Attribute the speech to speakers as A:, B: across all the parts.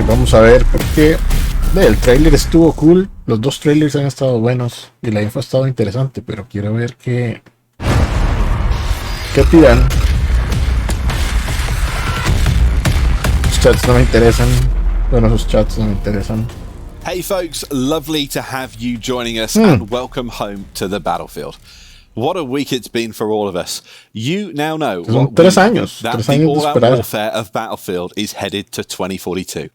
A: vamos a ver porque el trailer estuvo cool. Los dos trailers han estado buenos y la info ha estado interesante, pero quiero ver qué tiran. Los chats no me interesan. Bueno, esos chats no me interesan.
B: Hey folks, lovely to have you joining us and welcome home to the battlefield. What a week it's been for all of us. You now know
A: that the
B: all-out warfare of Battlefield is headed to 2042.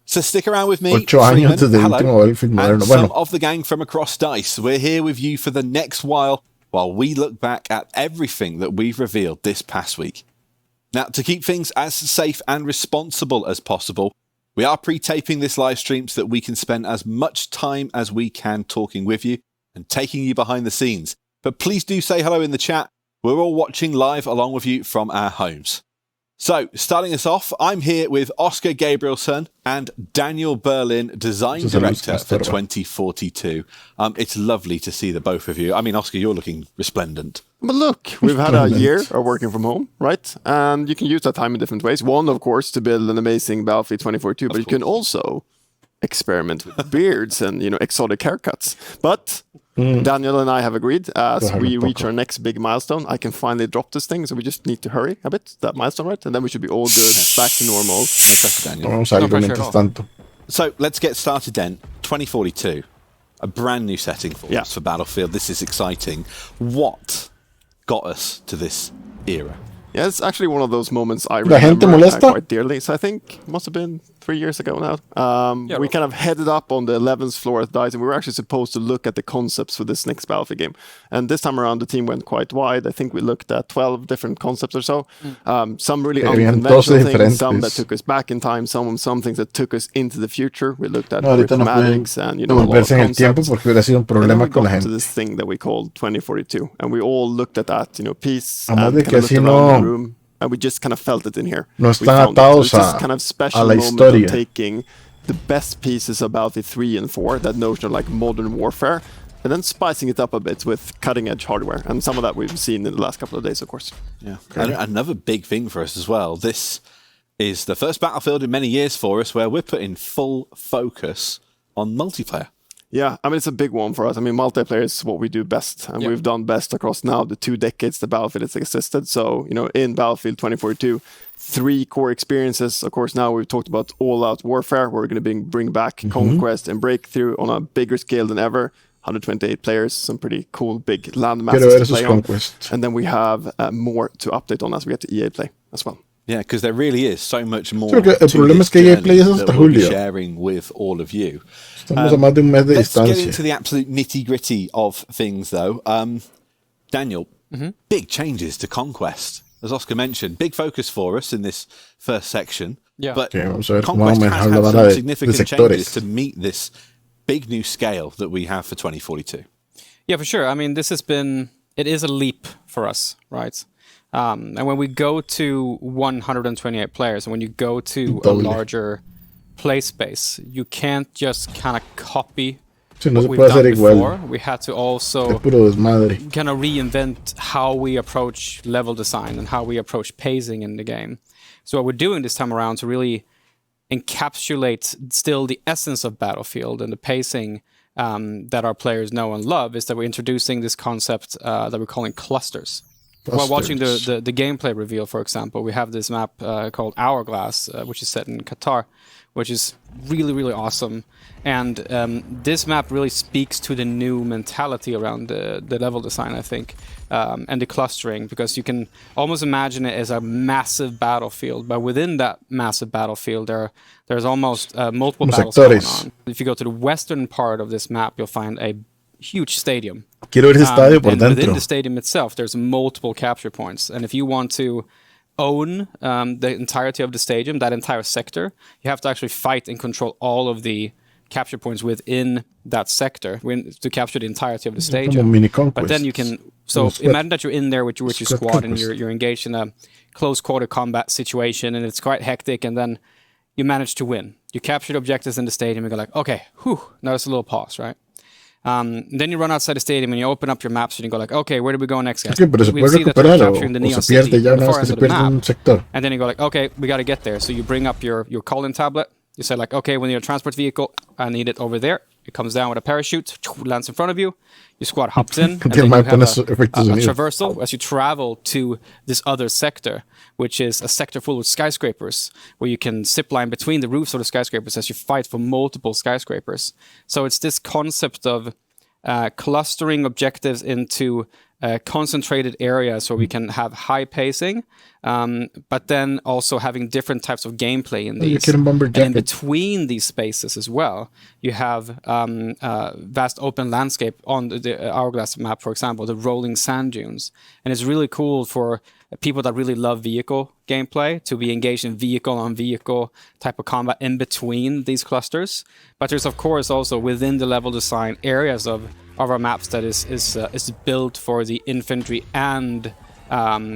B: So stick around with me,
A: Freeman, hello, and
B: some of the gang from across DICE. We're here with you for the next while we look back at everything that we've revealed this past week. Now, to keep things as safe and responsible as possible, we are pre-taping this live stream so that we can spend as much time as we can talking with you and taking you behind the scenes. But please do say hello in the chat. We're all watching live along with you from our homes. So, starting us off, I'm here with Oscar Gabrielson and Daniel Berlin, Design Director for 2042. It's lovely to see the both of you. I mean, Oscar, you're looking resplendent.
C: But look, we've had a year of working from home, right? And you can use that time in different ways. One, of course, to build an amazing Battlefield 2042, but you can also experiment with beards and, exotic haircuts. But Daniel and I have agreed, as we reach our next big milestone, I can finally drop this thing, so we just need to hurry a bit, that milestone, right? And then we should be all good, back to normal.
B: No pressure, Daniel. So let's get started then. 2042, a brand new setting for us for Battlefield. This is exciting. What got us to this era?
C: Yeah, it's actually one of those moments I remember quite dearly. So I think it must have been 3 years ago now. We kind of headed up on the 11th floor at DICE, and we were actually supposed to look at the concepts for this next Battlefield game. And this time around, the team went quite wide. I think we looked at 12 different concepts or so. Some really unconventional things, some that took us back in time, some things that took us into the future. We looked at mathematics and, a lot of concepts. And then we got to this thing that we called 2042. And we all looked at that, piece, and kind of looked around the room. And we just kind of felt it in here.
A: No están atados a la historia.
C: Taking the best pieces of Battlefield 3 and 4, that notion of like modern warfare, and then spicing it up a bit with cutting-edge hardware. And some of that we've seen in the last couple of days, of course.
B: Yeah. And another big thing for us as well. This is the first Battlefield in many years for us where we're putting full focus on multiplayer.
C: Yeah, I mean, it's a big one for us. I mean, multiplayer is what we do best, and we've done best across now the 2 decades that Battlefield has existed. So, in Battlefield 2042, 3 core experiences. Of course, now we've talked about all-out warfare, where we're going to bring back Conquest and Breakthrough on a bigger scale than ever. 128 players, some pretty cool big land masses to play on. And then we have more to update on as we get to EA Play as well.
B: Yeah, because there really is so much more
A: el problema es que EA Play es hasta Julio.
B: Sharing with all of you.
A: Estamos a más de un mes de distancia.
B: Let's get into the absolute nitty-gritty of things, though. Daniel, big changes to Conquest. As Oscar mentioned, big focus for us in this first section.
D: Yeah.
B: But Conquest has had some significant changes to meet this big new scale that we have for 2042.
D: Yeah, for sure. I mean, it is a leap for us, right? And when we go to 128 players, and when you go to a larger play space, you can't just kind of copy what we've done before. We had to also kind of reinvent how we approach level design and how we approach pacing in the game. So what we're doing this time around to really encapsulate still the essence of Battlefield and the pacing that our players know and love is that we're introducing this concept that we're calling clusters. While watching the gameplay reveal, for example, we have this map called Hourglass, which is set in Qatar, which is really, really awesome. And this map really speaks to the new mentality around the level design, I think, and the clustering, because you can almost imagine it as a massive battlefield. But within that massive battlefield, there's almost multiple battles going on. If you go to the western part of this map, you'll find a huge stadium.
A: Quiero ver ese estadio por dentro.
D: Within the stadium itself, there's multiple capture points. And if you want to own the entirety of the stadium, that entire sector, you have to actually fight and control all of the capture points within that sector to capture the entirety of the stadium. But then you can... So imagine that you're in there with your squad and you're engaged in a close quarter combat situation and it's quite hectic, and then you manage to win. You capture the objectives in the stadium and go like, okay, now it's a little pause, right? Then you run outside the stadium and you open up your maps and you go like, okay, where do we go next, guys?
A: We see that you're capturing the neon city, the far end of the map.
D: And then you go like, okay, we got to get there. So you bring up your calling tablet, You say like, okay, when you're a transport vehicle, I need it over there. It comes down with a parachute, lands in front of you. Your squad hops in, and then you have a traversal as you travel to this other sector, which is a sector full of skyscrapers, where you can zipline between the roofs of the skyscrapers as you fight for multiple skyscrapers. So it's this concept of clustering objectives into concentrated areas where we can have high pacing, but then also having different types of gameplay in these. And in between these spaces as well, you have vast open landscape on the Hourglass map, for example, the rolling sand dunes. And it's really cool for people that really love vehicle gameplay to be engaged in vehicle-on-vehicle type of combat in between these clusters. But there's, of course, also within the level design areas of our maps that is built for the infantry and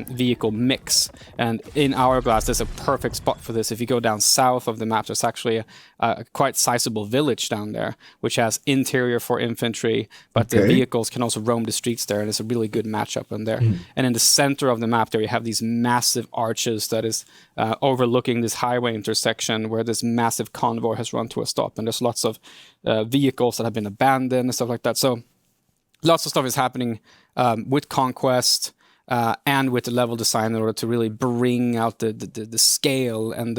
D: vehicle mix. And in Hourglass, there's a perfect spot for this. If you go down south of the map, there's actually a quite sizable village down there, which has interior for infantry, but the vehicles can also roam the streets there, and it's a really good matchup in there. And in the center of the map there, you have these massive arches that is overlooking this highway intersection where this massive convoy has run to a stop, and there's lots of vehicles that have been abandoned and stuff like that. So lots of stuff is happening with Conquest, and with the level design in order to really bring out the scale and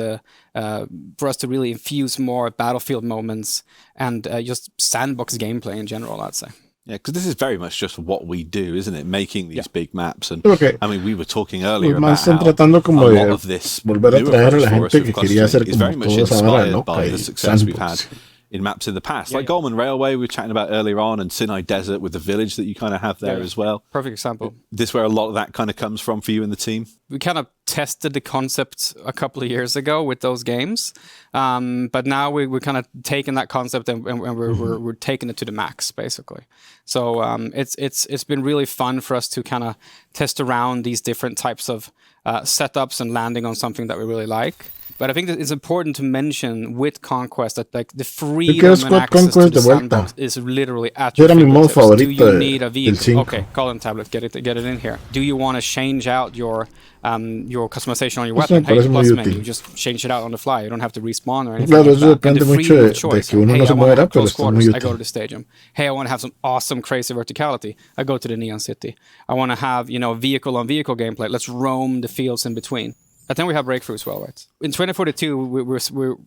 D: for us to really infuse more battlefield moments and just sandbox gameplay in general, I'd say.
B: Yeah, because this is very much just what we do, isn't it? Making these big maps. And I mean, we were talking earlier about how a lot of this new approach for us with clustering is very much inspired by the success we've had in maps in the past, like Goldman Railway we were chatting about earlier on, and Sinai Desert with the village that you kind of have there as well.
D: Perfect example.
B: This where a lot of that kind of comes from for you and the team?
D: We kind of tested the concept a couple of years ago with those games, but now we're kind of taking that concept and we're taking it to the max, basically. So it's been really fun for us to kind of test around these different types of setups and landing on something that we really like. But I think that it's important to mention with Conquest that like the freedom and access to the sandbox is literally at your fingertips. Do you need a vehicle? Okay, call in tablet, get it in here. Do you want to change out your customization on your weapon? Hey, plus menu, just change it out on the fly. You don't have to respawn or anything like that. And the freedom of choice. Hey, I want to have close quarters. I go to the stadium. Hey, I want to have some awesome, crazy verticality. I go to the Neon City. I want to have, vehicle-on-vehicle gameplay. Let's roam the fields in between. But then we have breakthrough as well, right? In 2042,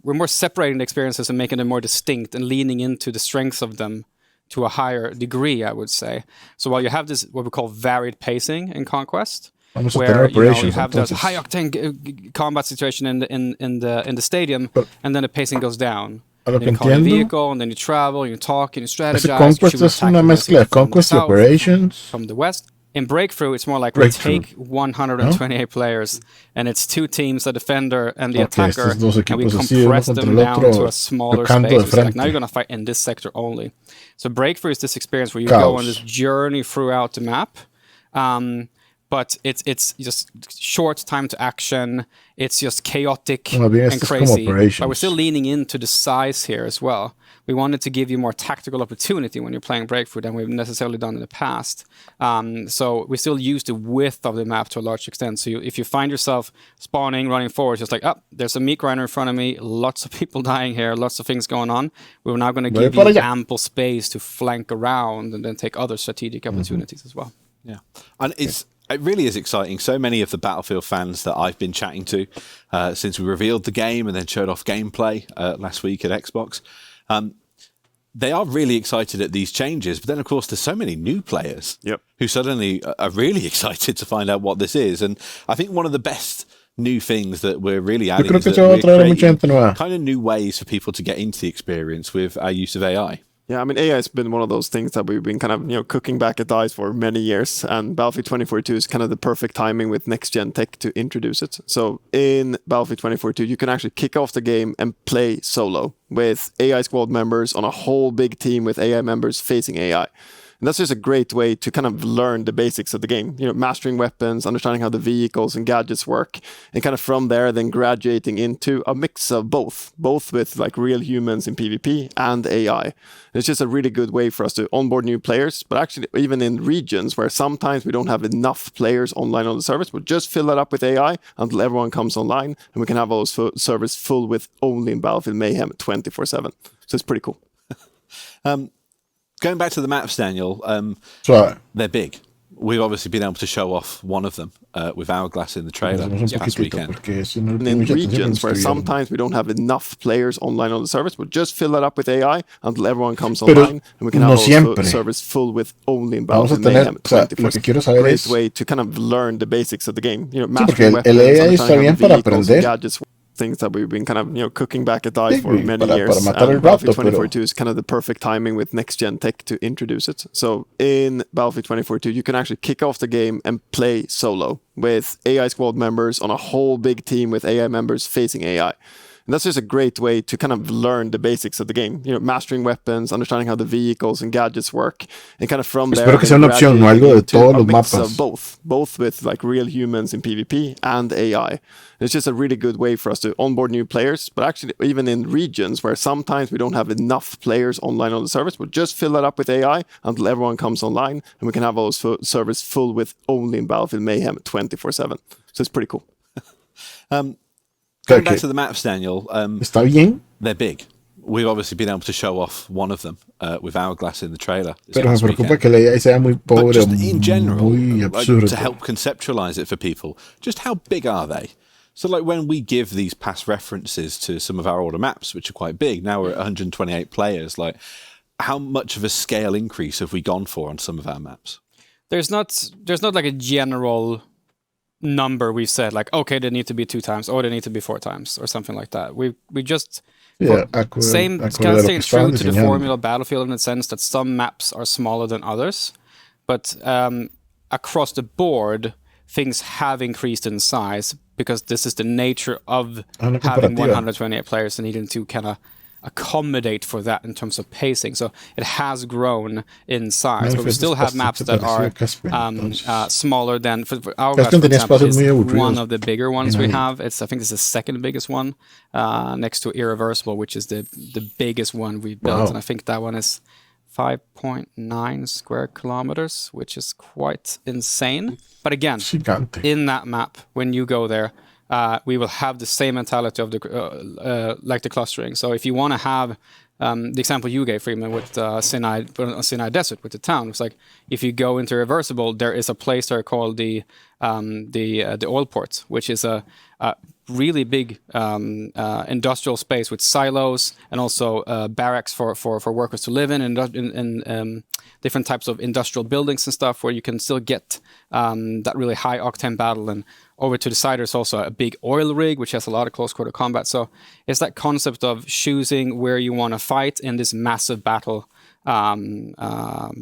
D: we're more separating the experiences and making them more distinct and leaning into the strengths of them to a higher degree, I would say. So while you have this, what we call varied pacing in Conquest, where you have this high-octane combat situation in the stadium, and then the pacing goes down. And you call a vehicle, and then you travel, and you talk, and you strategize.
A: Conquest es una mezcla de Conquest y Operations.
D: From the west. In Breakthrough, it's more like we take 128 players, and it's two teams, a defender and the attacker, and we compress them down to a smaller space. Like, now you're going to fight in this sector only. So Breakthrough is this experience where you go on this journey throughout the map, but it's just short time to action. It's just chaotic and crazy, but we're still leaning into the size here as well. We wanted to give you more tactical opportunity when you're playing Breakthrough than we've necessarily done in the past. So we still use the width of the map to a large extent. So if you find yourself spawning, running forward, just like, there's a meat grinder in front of me, lots of people dying here, lots of things going on. We're now going to give you ample space to flank around and then take other strategic opportunities as well.
B: Yeah, and it really is exciting. So many of the Battlefield fans that I've been chatting to since we revealed the game and then showed off gameplay last week at Xbox, they are really excited at these changes. But then, of course, there's so many new players who suddenly are really excited to find out what this is. And I think one of the best new things that we're really adding is that we're creating kind of new ways for people to get into the experience with our use of AI.
C: Yeah, I mean, AI has been one of those things that we've been kind of, cooking back at DICE for many years, and Battlefield 2042 is kind of the perfect timing with next-gen tech to introduce it. So in Battlefield 2042, you can actually kick off the game and play solo with AI squad members on a whole big team with AI members facing AI. And that's just a great way to kind of learn the basics of the game. Mastering weapons, understanding how the vehicles and gadgets work, and kind of from there then graduating into a mix of both with like real humans in PvP and AI. And it's just a really good way for us to onboard new players, but actually even in regions where sometimes we don't have enough players online on the servers, we'll just fill that up with AI until everyone comes online, and we can have those servers full with only in Battlefield Mayhem 24/7. So it's pretty cool.
B: Going back to the maps, Daniel, they're big. We've obviously been able to show off one of them with Hourglass in the trailer last weekend.
C: And in regions where sometimes we don't have enough players online on the servers, we'll just fill that up with AI until everyone comes online, and we can have those servers full with only in Battlefield Mayhem 24/7. Great way to kind of learn the basics of the game. Mastering weapons, understanding how the vehicles and gadgets, things that we've been kind of cooking back at DICE for many years. Battlefield 2042 is kind of the perfect timing with next-gen tech to introduce it. So in Battlefield 2042, you can actually kick off the game and play solo with AI squad members on a whole big team with AI members facing AI. And that's just a great way to kind of learn the basics of the game. Mastering weapons, understanding how the vehicles and gadgets work, and kind of from there.
A: Espero que sea una opción, no algo de todos los mapas.
C: Both with like real humans in PvP and AI. And it's just a really good way for us to onboard new players, but actually even in regions where sometimes we don't have enough players online on the servers, we'll just fill that up with AI until everyone comes online, and we can have those servers full with only in Battlefield Mayhem 24/7. So it's pretty cool.
B: Going back to the maps, Daniel,
A: ¿Está bien?
B: They're big. We've obviously been able to show off one of them with Hourglass in the trailer.
A: Pero me preocupa que la AI sea muy pobre,
B: just in general,
A: muy absurdo.
B: To help conceptualize it for people, just how big are they? So like when we give these past references to some of our older maps, which are quite big, now we're at 128 players, like how much of a scale increase have we gone for on some of our maps?
D: There's not like a general number we've said, like, okay, they need to be 2 times, or they need to be 4 times, or something like that. We just staying true to the formula of Battlefield in the sense that some maps are smaller than others, but across the board, things have increased in size because this is the nature of having 128 players and needing to kind of accommodate for that in terms of pacing. So it has grown in size, but we still have maps that are smaller than for Hourglass, for example, is one of the bigger ones we have. I think it's the second biggest one, next to Irreversible, which is the biggest one we built, and I think that one is 5.9 square kilometers, which is quite insane. But again, in that map, when you go there, we will have the same mentality of the like the clustering. So if you want to have the example you gave, Freeman, with Sinai Desert, with the town, it's like if you go into Reversible, there is a place there called the oil port, which is a really big industrial space with silos and also barracks for workers to live in, and different types of industrial buildings and stuff where you can still get that really high octane battle. And over to the side, there's also a big oil rig, which has a lot of close quarter combat. So it's that concept of choosing where you want to fight in this massive battle,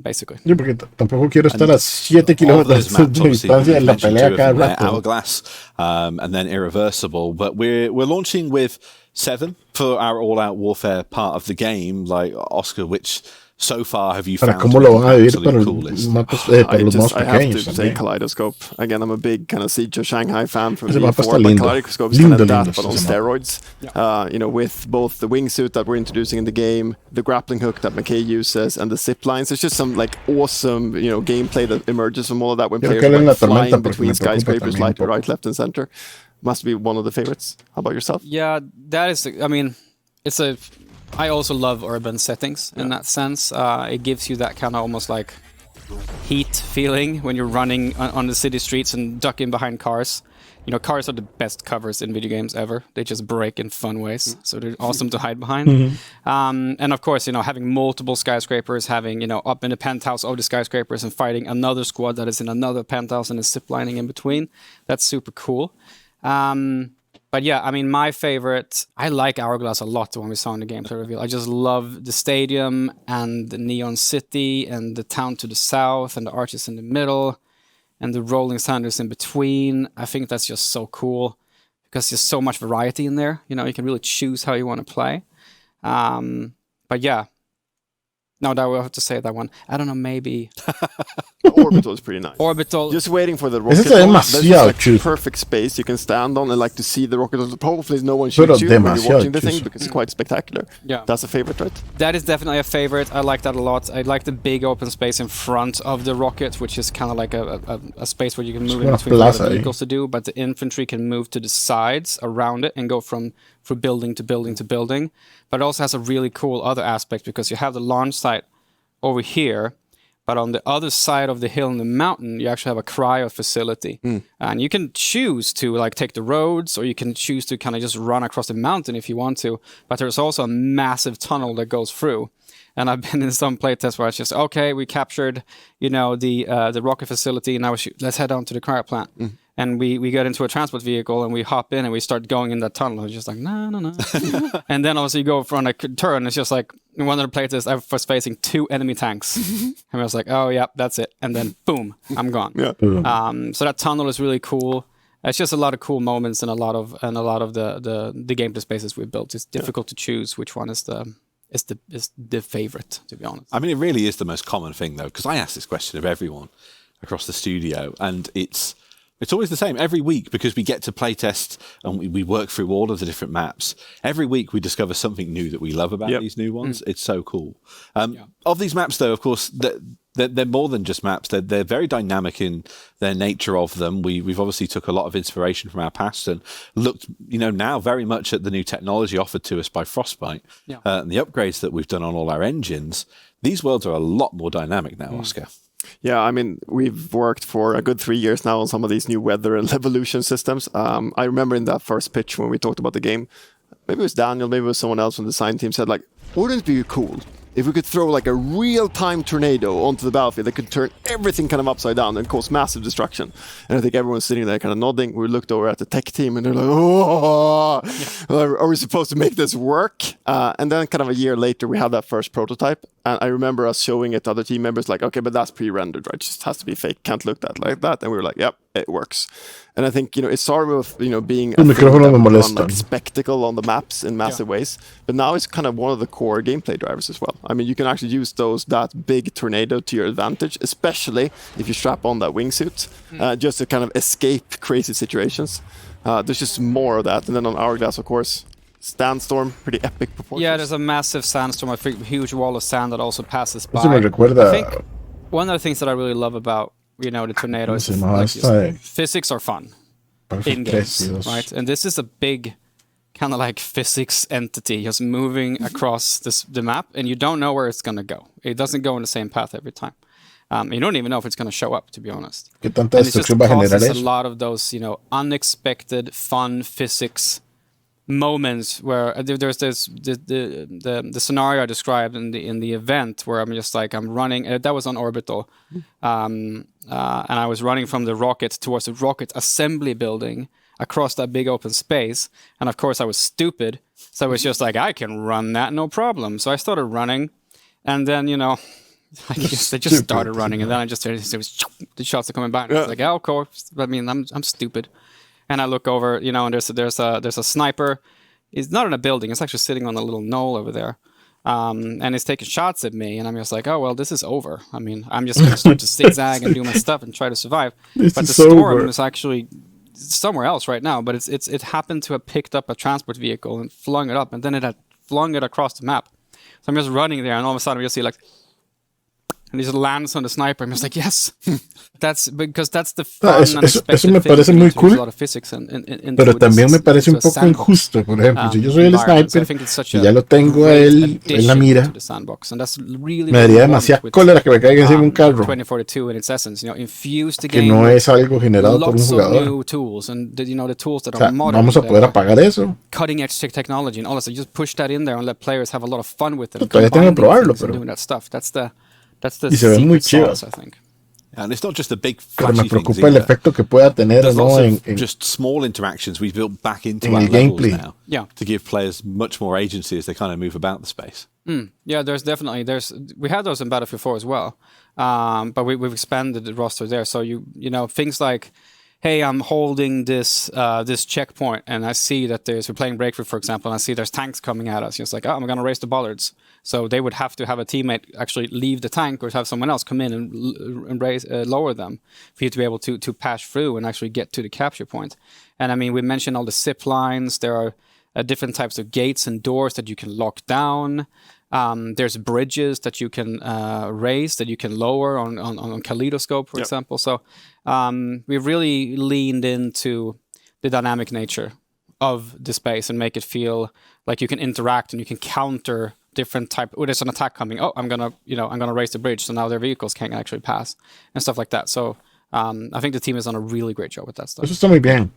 D: basically.
A: Sí, porque tampoco quiero estar a 7 kilómetros de distancia en la pelea cada rato.
B: Hourglass, and then Irreversible. But we're launching with 7 for our all-out warfare part of the game. Like, Oscar, which so far have you found
A: ¿Cómo lo van a dividir para los
B: coolest?
A: mapas más
C: I have
A: pequeños?
C: to say Kaleidoscope. Again, I'm a big kind of Siege of Shanghai fan from
A: Ese mapa está
C: before, but
A: lindo.
C: Kaleidoscope is kind of that,
A: Lindo
C: but on
A: ese mapa.
C: steroids. With both the wingsuit that we're introducing in the game, the grappling hook that McKay uses, and the zip lines. It's just some like awesome, gameplay that emerges from all of that when players are like, flying between skyscrapers, right, left, and center. Must be one of the favorites. How about yourself?
D: Yeah, that is. I mean, I also love urban settings in that sense. It gives you that kind of almost like heat feeling when you're running on the city streets and ducking behind cars. Cars are the best covers in video games ever. They just break in fun ways, so they're awesome to hide behind. And of course, having multiple skyscrapers, having, up in the penthouse of the skyscrapers and fighting another squad that is in another penthouse and is ziplining in between. That's super cool. But yeah, I mean, my favorite, I like Hourglass a lot when we saw in the gameplay reveal. I just love the stadium and the Neon City and the town to the south and the arches in the middle and the rolling thunders in between. I think that's just so cool because there's so much variety in there. You can really choose how you want to play. But yeah, No, that we'll have to say that one. I don't know, maybe.
C: Orbital is pretty nice.
D: Orbital.
C: Just waiting for the rocket.
A: Ese es demasiado
C: There's perfect space you can stand on and like to see the rocket. Hopefully no one shoots you when you're watching the thing because it's quite spectacular.
D: Yeah.
C: That's a favorite, right?
D: That is definitely a favorite. I like that a lot. I like the big open space in front of the rocket, which is kind of like a space where you can move in between other vehicles to do, but the infantry can move to the sides around it and go from building to building to building. But it also has a really cool other aspect because you have the launch site over here, but on the other side of the hill in the mountain, you actually have a cryo facility. And you can choose to like take the roads, or you can choose to kind of just run across the mountain if you want to. But there's also a massive tunnel that goes through. And I've been in some playtests where it's just, okay, we captured, the rocket facility, and now let's head on to the cryo plant. And we get into a transport vehicle and we hop in and we start going in that tunnel. It's just like, no. And then also you go for a turn. It's just like, in one of the playtests, I was facing 2 enemy tanks. And I was like, oh, yeah, that's it. And then, boom, I'm gone. So that tunnel is really cool. It's just a lot of cool moments and a lot of the gameplay spaces we built. It's difficult to choose which one is the favorite, to be honest.
B: I mean, it really is the most common thing, though, because I ask this question of everyone across the studio, and it's always the same every week because we get to play test and we work through all of the different maps. Every week we discover something new that we love about these new ones. It's so cool. Of these maps, though, of course, they're more than just maps. They're very dynamic in their nature of them. We've obviously took a lot of inspiration from our past and looked, now very much at the new technology offered to us by Frostbite and the upgrades that we've done on all our engines. These worlds are a lot more dynamic now, Oscar.
C: Yeah, I mean, we've worked for a good 3 years now on some of these new weather and evolution systems. I remember in that first pitch when we talked about the game, maybe it was Daniel, maybe it was someone else from the design team said, like, wouldn't it be cool if we could throw like a real-time tornado onto the battlefield that could turn everything kind of upside down and cause massive destruction? And I think everyone's sitting there kind of nodding. We looked over at the tech team and they're like, oh, are we supposed to make this work? And then kind of a year later, we had that first prototype. And I remember us showing it to other team members like, okay, but that's pre-rendered, right? It just has to be fake. Can't look that like that. And we were like, yep, it works. And I think, it started with, being a spectacle on the maps in massive ways. But now it's kind of one of the core gameplay drivers as well. I mean, you can actually use that big tornado to your advantage, especially if you strap on that wingsuit, just to kind of escape crazy situations. There's just more of that. And then on Hourglass, of course, Sandstorm, pretty epic proportions.
D: Yeah, there's a massive sandstorm, a huge wall of sand that also passes by.
A: Eso me recuerda.
D: I think one of the things that I really love about, the tornado is like, physics are fun in games, right? And this is a big kind of like physics entity just moving across the map, and you don't know where it's going to go. It doesn't go in the same path every time. You don't even know if it's going to show up, to be honest. And it just causes a lot of those, unexpected, fun physics moments where there's this the scenario I described in the event where I'm just like I'm running. That was on Orbital, and I was running from the rocket towards the rocket assembly building across that big open space. And of course I was stupid, so I was just like, I can run that no problem. So I started running, and then I guess they just started running, and then I just started. The shots are coming back. And I was like, oh, of course. I mean, I'm stupid. And I look over, and there's a sniper. He's not in a building. He's actually sitting on a little knoll over there. And he's taking shots at me. And I'm just like, oh, well, this is over. I mean, I'm just going to start to zigzag and do my stuff and try to survive. But the storm is actually somewhere else right now. But it happened to have picked up a transport vehicle and flung it up. And then it had flung it across the map. So I'm just running there. And all of a sudden, we just see like... And he just lands on the sniper. I'm just like, yes. That's because that's the fun
A: eso me parece muy cool.
D: A lot of physics
A: pero también me parece un poco injusto. Por ejemplo, si yo soy el sniper y ya lo tengo a él en la mira, me daría demasiada cólera que me caiga encima un carro.
D: 2042 in its essence,
A: que no es algo generado por un jugador. O sea, vamos a poder apagar eso.
D: Cutting edge technology and all that. So just push that in there and let players have a lot of fun with it.
A: Todavía tengo que probarlo, pero
D: y
A: se ve muy chido.
D: I think.
B: And it's not just the big
A: Pero
B: flashy
A: me preocupa
B: things
A: el efecto que pueda tener
B: just small interactions we've built back into our levels now to give players much more agency as they kind of move about the space.
D: Yeah, we had those in Battlefield 4 as well, but we've expanded the roster there. So you know things like, hey, I'm holding this this checkpoint, and I see that we're playing Breakthrough, for example, and I see there's tanks coming at us. It's like, I'm going to raise the bollards. So they would have to have a teammate actually leave the tank or have someone else come in and lower them for you to be able to pass through and actually get to the capture point. And I mean, we mentioned all the zip lines. There are different types of gates and doors that you can lock down. There's bridges that you can raise, that you can lower on Kaleidoscope, for example. So we've really leaned into the dynamic nature of the space and make it feel like you can interact and you can counter different type. Oh, there's an attack coming. Oh, I'm gonna raise the bridge, so now their vehicles can't actually pass and stuff like that. So I think the team has done a really great job with that stuff.
A: Eso está muy bien.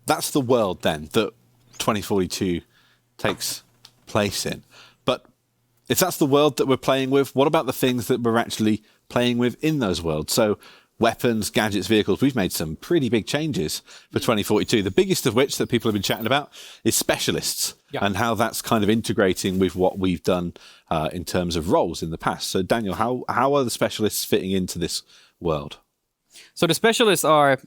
B: That's the world then that 2042 takes place in. But if that's the world that we're playing with, what about the things that we're actually playing with in those worlds? So weapons, gadgets, vehicles, we've made some pretty big changes for 2042. The biggest of which that people have been chatting about is specialists and how that's kind of integrating with what we've done in terms of roles in the past. So Daniel, how are the specialists fitting into this world?
D: So the specialists are...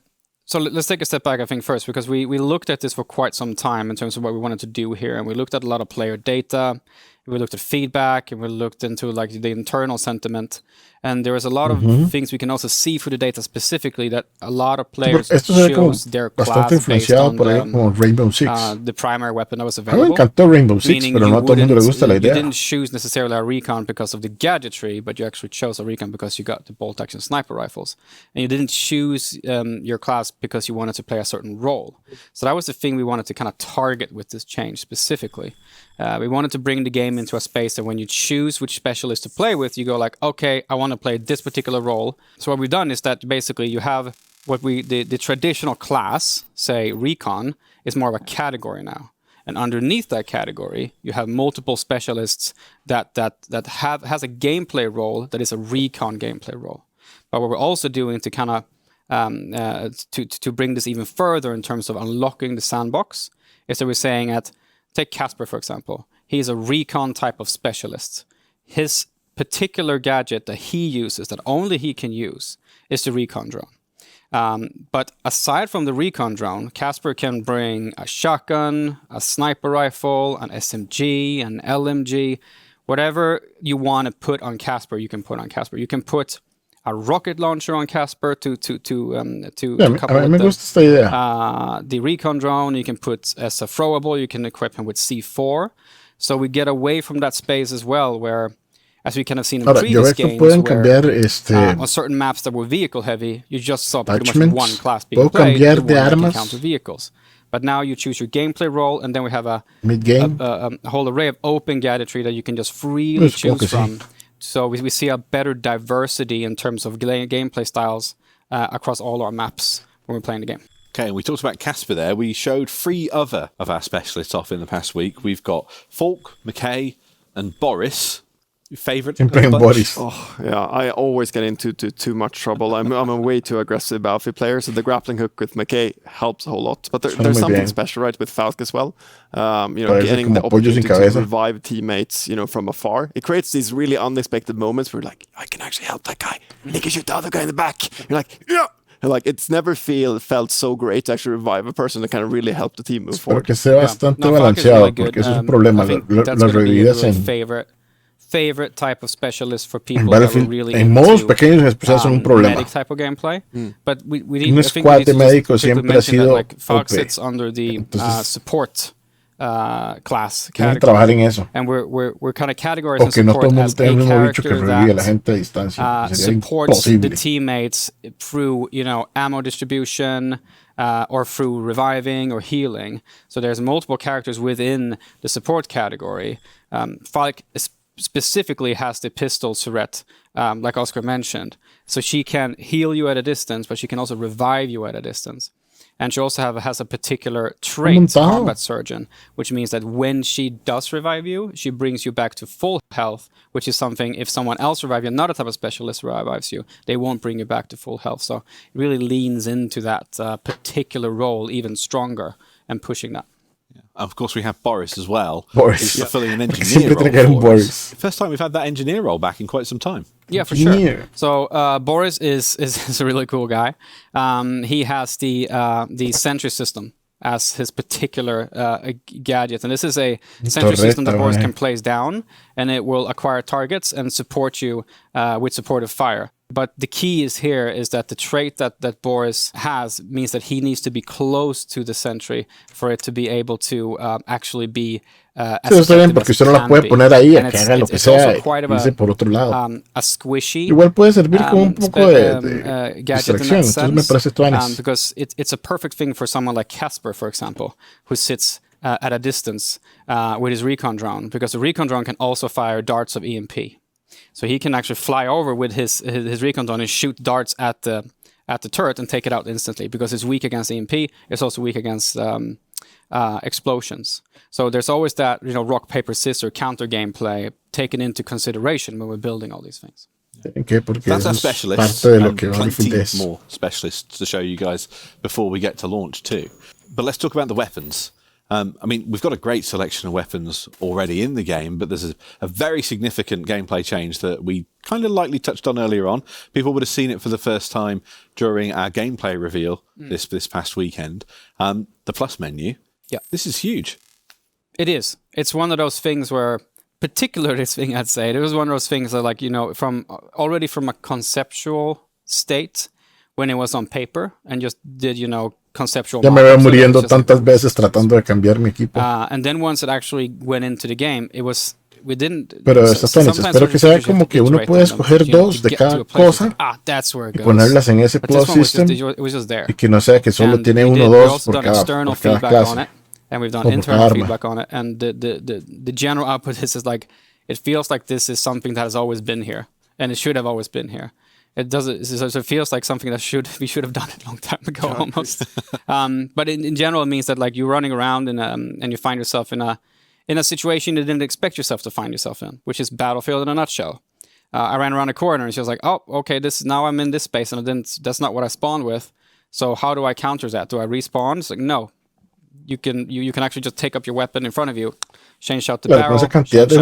D: So let's take a step back, I think, first, because we looked at this for quite some time in terms of what we wanted to do here. And we looked at a lot of player data. We looked at feedback, and we looked into like the internal sentiment. And there was a lot of things we can also see through the data specifically that a lot of players chose their class based on the primary weapon that was available.
A: A mí me encantó Rainbow Six, pero no a todo el mundo le gusta la idea.
D: You didn't choose necessarily a recon because of the gadgetry, but you actually chose a recon because you got the bolt-action sniper rifles. And you didn't choose your class because you wanted to play a certain role. So that was the thing we wanted to kind of target with this change specifically. We wanted to bring the game into a space that when you choose which specialist to play with, you go like, okay, I want to play this particular role. So what we've done is that basically you have the traditional class, say recon, is more of a category now. And underneath that category, you have multiple specialists that has a gameplay role that is a recon gameplay role. But what we're also doing to kind of to bring this even further in terms of unlocking the sandbox is that we're saying that take Casper, for example. He's a recon type of specialist. His particular gadget that he uses, that only he can use, is the recon drone. But aside from the recon drone, Casper can bring a shotgun, a sniper rifle, an SMG, an LMG. Whatever you want to put on Casper, you can put on Casper. You can put a rocket launcher on Casper to couple with the recon drone. You can put as a throwable. You can equip him with C4. So we get away from that space as well, where, as we kind of seen in previous games, where on certain maps that were vehicle heavy, you just saw pretty much one class being played, the one that can counter vehicles. But now you choose your gameplay role, and then we have a whole array of open gadgetry that you can just freely choose from. So we see a better diversity in terms of gameplay styles across all our maps when we're playing the game.
B: Okay, we talked about Casper there. We showed 3 other of our specialists off in the past week. We've got Falk, McKay, and Boris. Your favourite?
A: Boris.
C: Oh, yeah, I always get into too much trouble. I'm a way too aggressive Battlefield player, so the grappling hook with McKay helps a whole lot. But there's something special, right, with Falk as well. Getting the opportunity to revive teammates, from afar. It creates these really unexpected moments where, like, I can actually help that guy. And he can shoot the other guy in the back. You're like, yeah! And like, it's never felt so great to actually revive a person that kind of really help the team move forward.
A: Que sea bastante balanceado, porque eso es un problema. Las revividas
D: favorite type of specialist for people that were really
A: en modos pequeños especiales son un problema.
D: Medic type of gameplay. But we
A: un squad de médicos siempre ha sido
D: like Falk sits under the support class category.
A: Trabajar en eso.
D: And we're kind of categorizing support as a character that supports the teammates through ammo distribution or through reviving or healing. So there's multiple characters within the support category. Falk specifically has the pistol turret, like Oscar mentioned. So she can heal you at a distance, but she can also revive you at a distance. And she also has a particular trait, Combat Surgeon, which means that when she does revive you, she brings you back to full health, which is something, if someone else revives you, another type of specialist revives you, they won't bring you back to full health. So it really leans into that particular role even stronger and pushing that.
B: Of course, we have Boris as well.
A: Boris.
B: He's fulfilling an engineer role.
A: Boris.
B: First time we've had that engineer role back in quite some time.
D: Yeah, for sure. So Boris is a really cool guy. He has the sentry system as his particular gadget. And this is a sentry system that Boris can place down, and it will acquire targets and support you with supportive fire. But the key is that the trait that Boris has means that he needs to be close to the sentry for it to be able to actually be
A: sí, está bien, porque usted no la puede poner ahí a que haga lo que sea y por otro lado.
D: A squishy,
A: igual puede servir como un poco de distracción, entonces me parece tuanis.
D: Because it's a perfect thing for someone like Casper, for example, who sits at a distance with his recon drone, because the recon drone can also fire darts of EMP. So he can actually fly over with his recon drone and shoot darts at the turret and take it out instantly, because it's weak against EMP. It's also weak against explosions. So there's always that, rock, paper, scissors counter gameplay taken into consideration when we're building all these things.
B: That's our specialist, and plenty more specialists to show you guys before we get to launch too. But let's talk about the weapons. We've got a great selection of weapons already in the game, but there's a very significant gameplay change that we kind of lightly touched on earlier on. People would have seen it for the first time during our gameplay reveal this past weekend. The plus menu.
D: Yeah.
B: This is huge.
D: It is. It's one of those things where, particularly this thing, I'd say, it was one of those things that, from a conceptual state, when it was on paper and just did, conceptual.
A: Ya me veo muriendo tantas veces tratando de cambiar mi equipo.
D: And then once it actually went into the game, we didn't.
A: Pero espero que sea como que uno puede escoger dos de cada cosa y ponerlas en ese plus system y que no sea que solo tiene uno o dos por cada clase.
D: And we've done internal feedback on it, and the general output is like, it feels like this is something that has always been here, and it should have always been here. It doesn't. So it feels like something that we should have done it a long time ago, almost. But in general, it means that you're running around and you find yourself in a situation you didn't expect yourself to find yourself in, which is Battlefield in a nutshell. I ran around a corner and she was like, "Oh, okay, now I'm in this space, and that's not what I spawned with. So how do I counter that? Do I respawn?" It's like, no. You can actually just take up your weapon in front of you, change out the barrel, change out the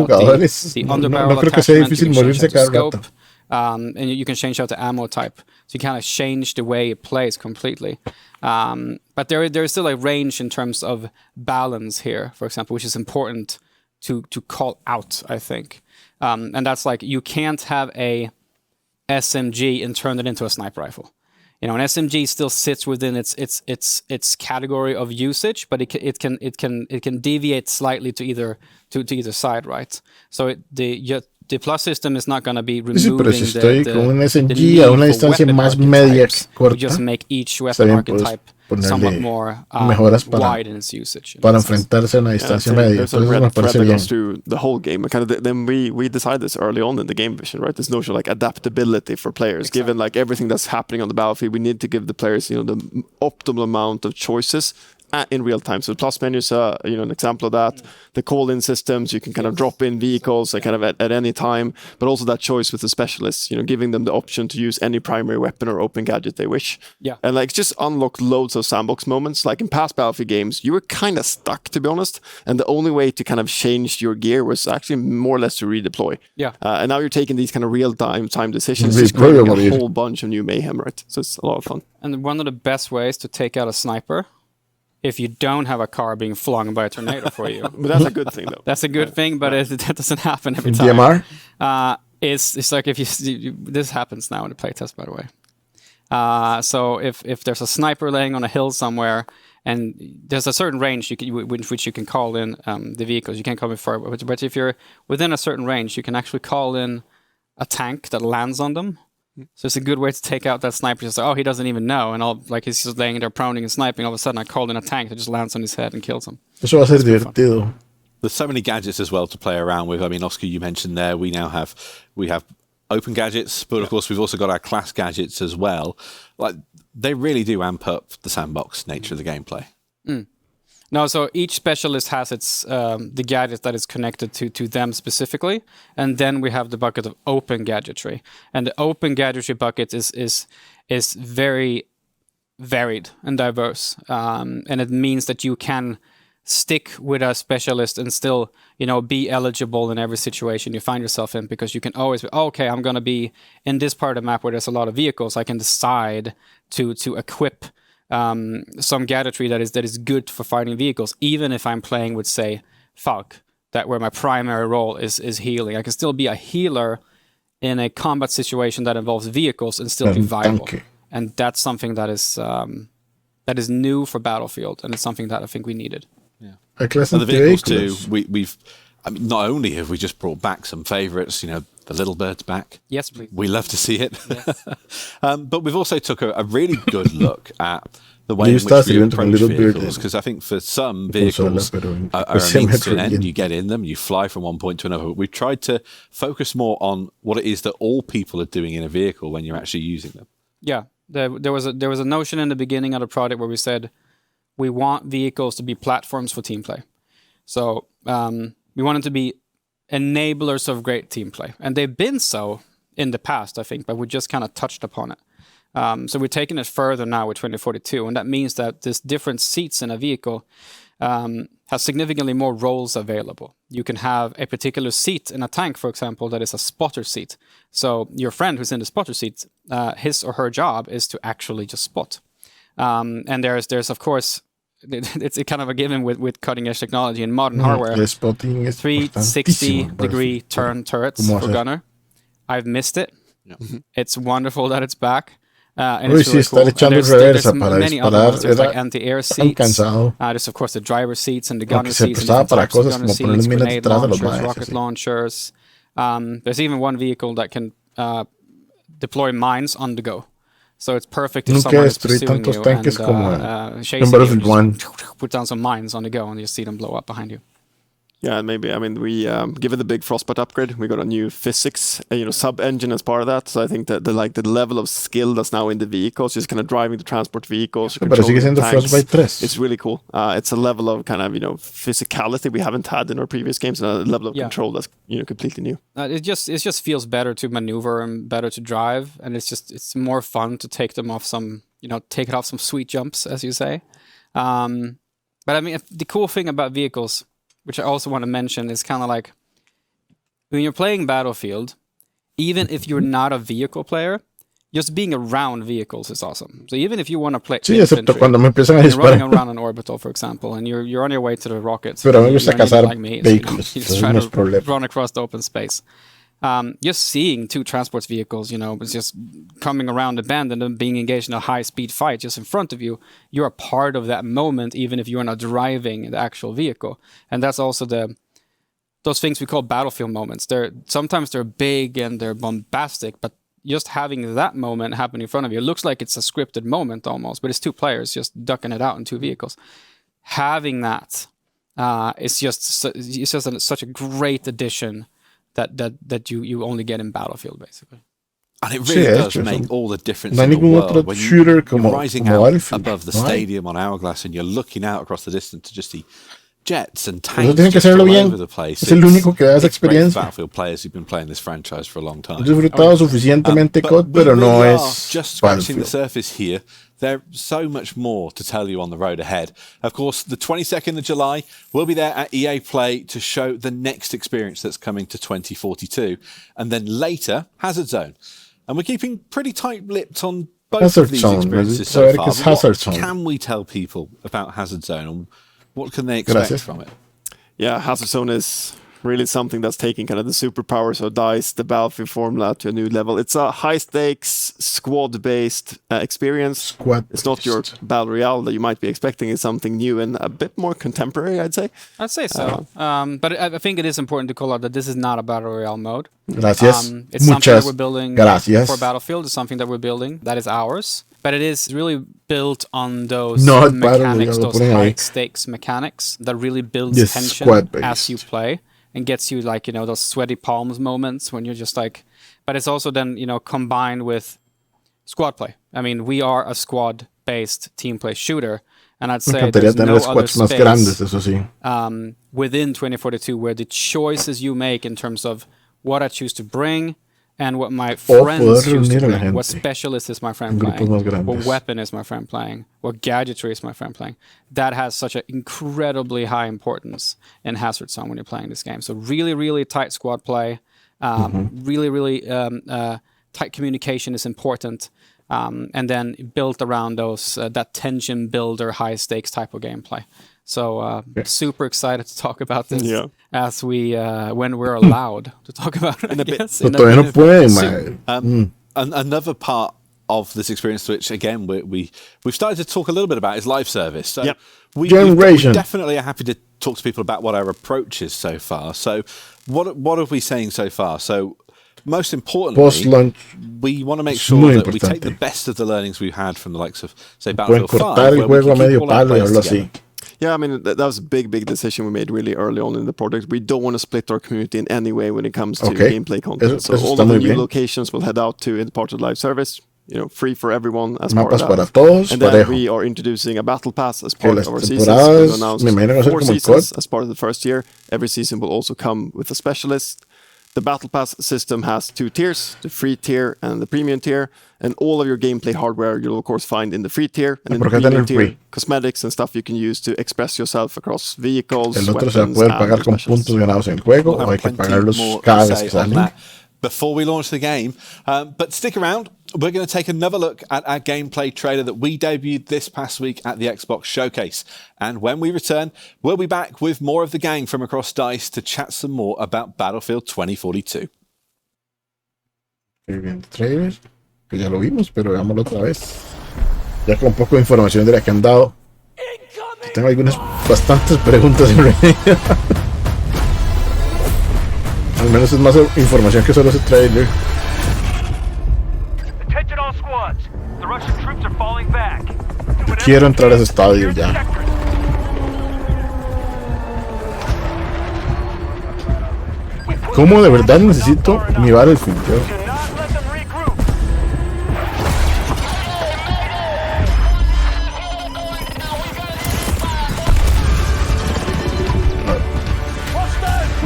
D: underbarrel attachment, you can change out the scope, and you can change out the ammo type. So you kind of change the way it plays completely. But there is still a range in terms of balance here, for example, which is important to call out, I think. And that's you can't have a SMG and turn it into a sniper rifle. An SMG still sits within its category of usage, but it can deviate slightly to either side, right? So the plus system is not going to be removing
A: pero si estoy con un SMG a una distancia más media corta,
D: just make each weapon archetype somewhat more wide in its usage.
A: Para enfrentarse a una distancia media.
C: There's a red thread that goes through the whole game. Then we decided this early on in the game vision, right? This notion adaptability for players. Exactly. Given everything that's happening on the battlefield, we need to give the players the optimal amount of choices in real time. So plus menu is an example of that. The call-in systems, you can kind of drop in vehicles kind of at any time, but also that choice with the specialists, giving them the option to use any primary weapon or open gadget they wish.
D: Yeah.
C: And just unlock loads of sandbox moments. Like in past Battlefield games, you were kind of stuck, to be honest, and the only way to kind of change your gear was actually more or less to redeploy.
D: Yeah.
C: And now you're taking these kind of real-time decisions, just creating a whole bunch of new mayhem, right? So it's a lot of fun.
D: And one of the best ways to take out a sniper, if you don't have a car being flung by a tornado for you.
C: But that's a good thing, though.
D: That's a good thing, but that doesn't happen every time.
A: DMR?
D: It's like if this happens now in the playtest, by the way. So if there's a sniper laying on a hill somewhere, and there's a certain range which you can call in the vehicles. You can't call it far, but if you're within a certain range, you can actually call in a tank that lands on them. So it's a good way to take out that sniper. Just he doesn't even know, and he's just laying there proning and sniping. All of a sudden, I called in a tank that just lands on his head and kills him.
A: Eso va a ser divertido.
B: There's so many gadgets as well to play around with. Oscar, you mentioned there we have open gadgets, but of course we've also got our class gadgets as well. They really do amp up the sandbox nature of the gameplay.
D: No, so each specialist has its the gadget that is connected to them specifically, and then we have the bucket of open gadgetry. And the open gadgetry bucket is very varied and diverse, and it means that you can stick with a specialist and still, be eligible in every situation you find yourself in, because you can always be, okay, I'm going to be in this part of the map where there's a lot of vehicles. I can decide to equip some gadgetry that is good for fighting vehicles, even if I'm playing with, say, Falk, where my primary role is healing. I can still be a healer in a combat situation that involves vehicles and still be viable. And that's something that is new for Battlefield, and it's something that I think we needed.
B: Yeah. And the vehicles too. Not only have we just brought back some favourites, the little birds back.
D: Yes, please.
B: We love to see it. Yes. But we've also took a really good look at the way in which we approach vehicles, because I think for some vehicles are a means to an end. You get in them, you fly from one point to another. But we've tried to focus more on what it is that all people are doing in a vehicle when you're actually using them.
D: Yeah, there was a notion in the beginning of the project where we said we want vehicles to be platforms for team play. So we want them to be enablers of great team play. And they've been so in the past, I think, but we just kind of touched upon it. So we're taking it further now with 2042, and that means that there's different seats in a vehicle have significantly more roles available. You can have a particular seat in a tank, for example, that is a spotter seat. So your friend who's in the spotter seat, his or her job is to actually just spot. And there's of course, it's kind of a given with cutting edge technology in modern hardware. 360-degree turn turrets for gunner. I've missed it. Yeah. It's wonderful that it's back. And it's really cool. There's many other ones. There's like anti-air seats. There's of course the driver seats and the gunner seats. And different types of gunner seats, grenade launchers, rocket launchers. There's even one vehicle that can deploy mines on the go. So it's perfect if someone is pursuing you and chasing you, put down some mines on the go and you see them blow up behind you.
C: Yeah, and maybe, we given the big Frostbite upgrade, we got a new physics, sub-engine as part of that. So I think that the level of skill that's now in the vehicles, just kind of driving the transport vehicles, controlling tanks, it's really cool. It's a level of kind of, physicality we haven't had in our previous games, and a level of control that's, completely new.
D: It just feels better to maneuver and better to drive, and it's more fun to take them off some, take it off some sweet jumps, as you say. But the cool thing about vehicles, which I also want to mention, is kind of like when you're playing Battlefield, even if you're not a vehicle player, just being around vehicles is awesome. So even if you want to play infantry, you're running around an orbital, for example, and you're on your way to the rockets, you're like me, you just try to run across the open space. Just seeing two transport vehicles, it's just coming around the bend and then being engaged in a high-speed fight just in front of you, you're a part of that moment, even if you're not driving the actual vehicle. And that's also those things we call battlefield moments. Sometimes they're big and they're bombastic, but just having that moment happen in front of you, it looks like it's a scripted moment almost, but it's two players just ducking it out in two vehicles. Having that is just such a great addition that you only get in Battlefield, basically.
B: And it really does make all the difference in the world when you're rising out above the stadium on Hourglass and you're looking out across the distance to just see jets and tanks just all over the place.
A: Es el único que da esa experiencia.
B: Battlefield players who've been playing this franchise for a long time.
A: Disfrutado suficientemente COD, pero no es
B: just scratching the surface here. There's so much more to tell you on the road ahead. Of course, the 22nd of July, we'll be there at EA Play to show the next experience that's coming to 2042. And then later, Hazard Zone. And we're keeping pretty tight-lipped on both of these experiences so far. What can we tell people about Hazard Zone, and what can they expect from it?
C: Yeah, Hazard Zone is really something that's taking kind of the superpowers of DICE, the Battlefield formula, to a new level. It's a high-stakes, squad-based experience. It's not your Battle Royale that you might be expecting. It's something new and a bit more contemporary, I'd say.
D: I'd say so. But I think it is important to call out that this is not a Battle Royale mode.
A: Gracias.
D: It's something that we're building for Battlefield. It's something that we're building that is ours. But it is really built on those mechanics, those high-stakes mechanics that really builds tension as you play. And gets you like, those sweaty palms moments when you're just like, but it's also then, combined with squad play. I mean, we are a squad-based team play shooter. And I'd say there's no other space within 2042 where the choices you make in terms of what I choose to bring and what my friends choose to bring, what specialist is my friend playing, what weapon is my friend playing, what gadgetry is my friend playing. That has such an incredibly high importance in Hazard Zone when you're playing this game. So really, really tight squad play, really, really tight communication is important, and then built around those that tension builder, high stakes type of gameplay. So super excited to talk about this as we when we're allowed to talk about it.
B: Another part of this experience, which again we've started to talk a little bit about, is live service. So we definitely are happy to talk to people about what our approach is so far. So what are we saying so far? So most importantly, we want to make sure that we take the best of the learnings we've had from the likes of, say, Battlefield 5, where we can keep all our players together.
C: Yeah, I mean, that was a big decision we made really early on in the project. We don't want to split our community in any way when it comes to gameplay content. So all of the new locations we'll head out to in part of live service, free for everyone as part of that. And then we are introducing a battle pass as part of our seasons. We'll announce 4 seasons as part of the first year. Every season will also come with a specialist. The Battle Pass system has 2 tiers, the free tier and the premium tier, and all of your gameplay hardware you'll of course find in the free tier, and in the premium tier, cosmetics and stuff you can use to express yourself across vehicles, weapons, and specials.
B: Before we launch the game, but stick around. We're going to take another look at our gameplay trailer that we debuted this past week at the Xbox Showcase. And when we return, we'll be back with more of the gang from across DICE to chat some more about Battlefield 2042.
A: Viendo trailer, que ya lo vimos, pero veámoslo otra vez. Ya con un poco de información de la que han dado. Tengo bastantes preguntas en realidad. Al menos es más información que solo ese trailer. Quiero entrar a ese estadio ya. ¿Cómo de verdad necesito mi Battlefield?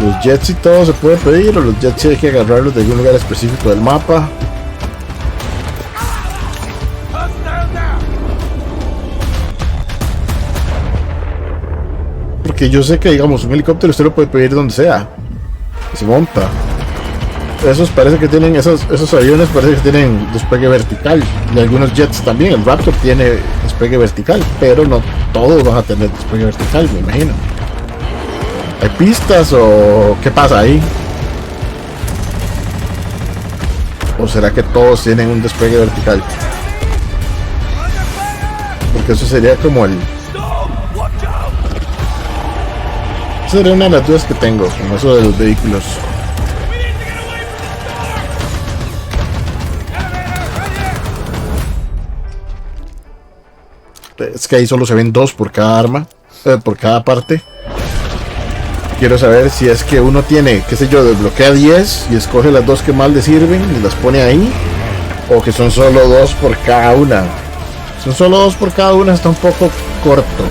A: Los jets y todo se puede pedir, o los jets hay que agarrarlos de algún lugar específico del mapa. Porque yo sé que, digamos, un helicóptero usted lo puede pedir donde sea, se monta. Esos parece que tienen, esos aviones parece que tienen despegue vertical, y algunos jets también. El Raptor tiene despegue vertical, pero no todos van a tener despegue vertical, me imagino. ¿Hay pistas o qué pasa ahí? ¿O será que todos tienen un despegue vertical? Porque eso sería como el... Esa sería una de las dudas que tengo con eso de los vehículos. Es que ahí solo se ven 2 por cada arma, por cada parte. Quiero saber si es que uno tiene, qué sé yo, desbloquea 10 y escoge las 2 que más le sirven y las pone ahí, o que son solo 2 por cada una. Si son solo 2 por cada una, está un poco corto.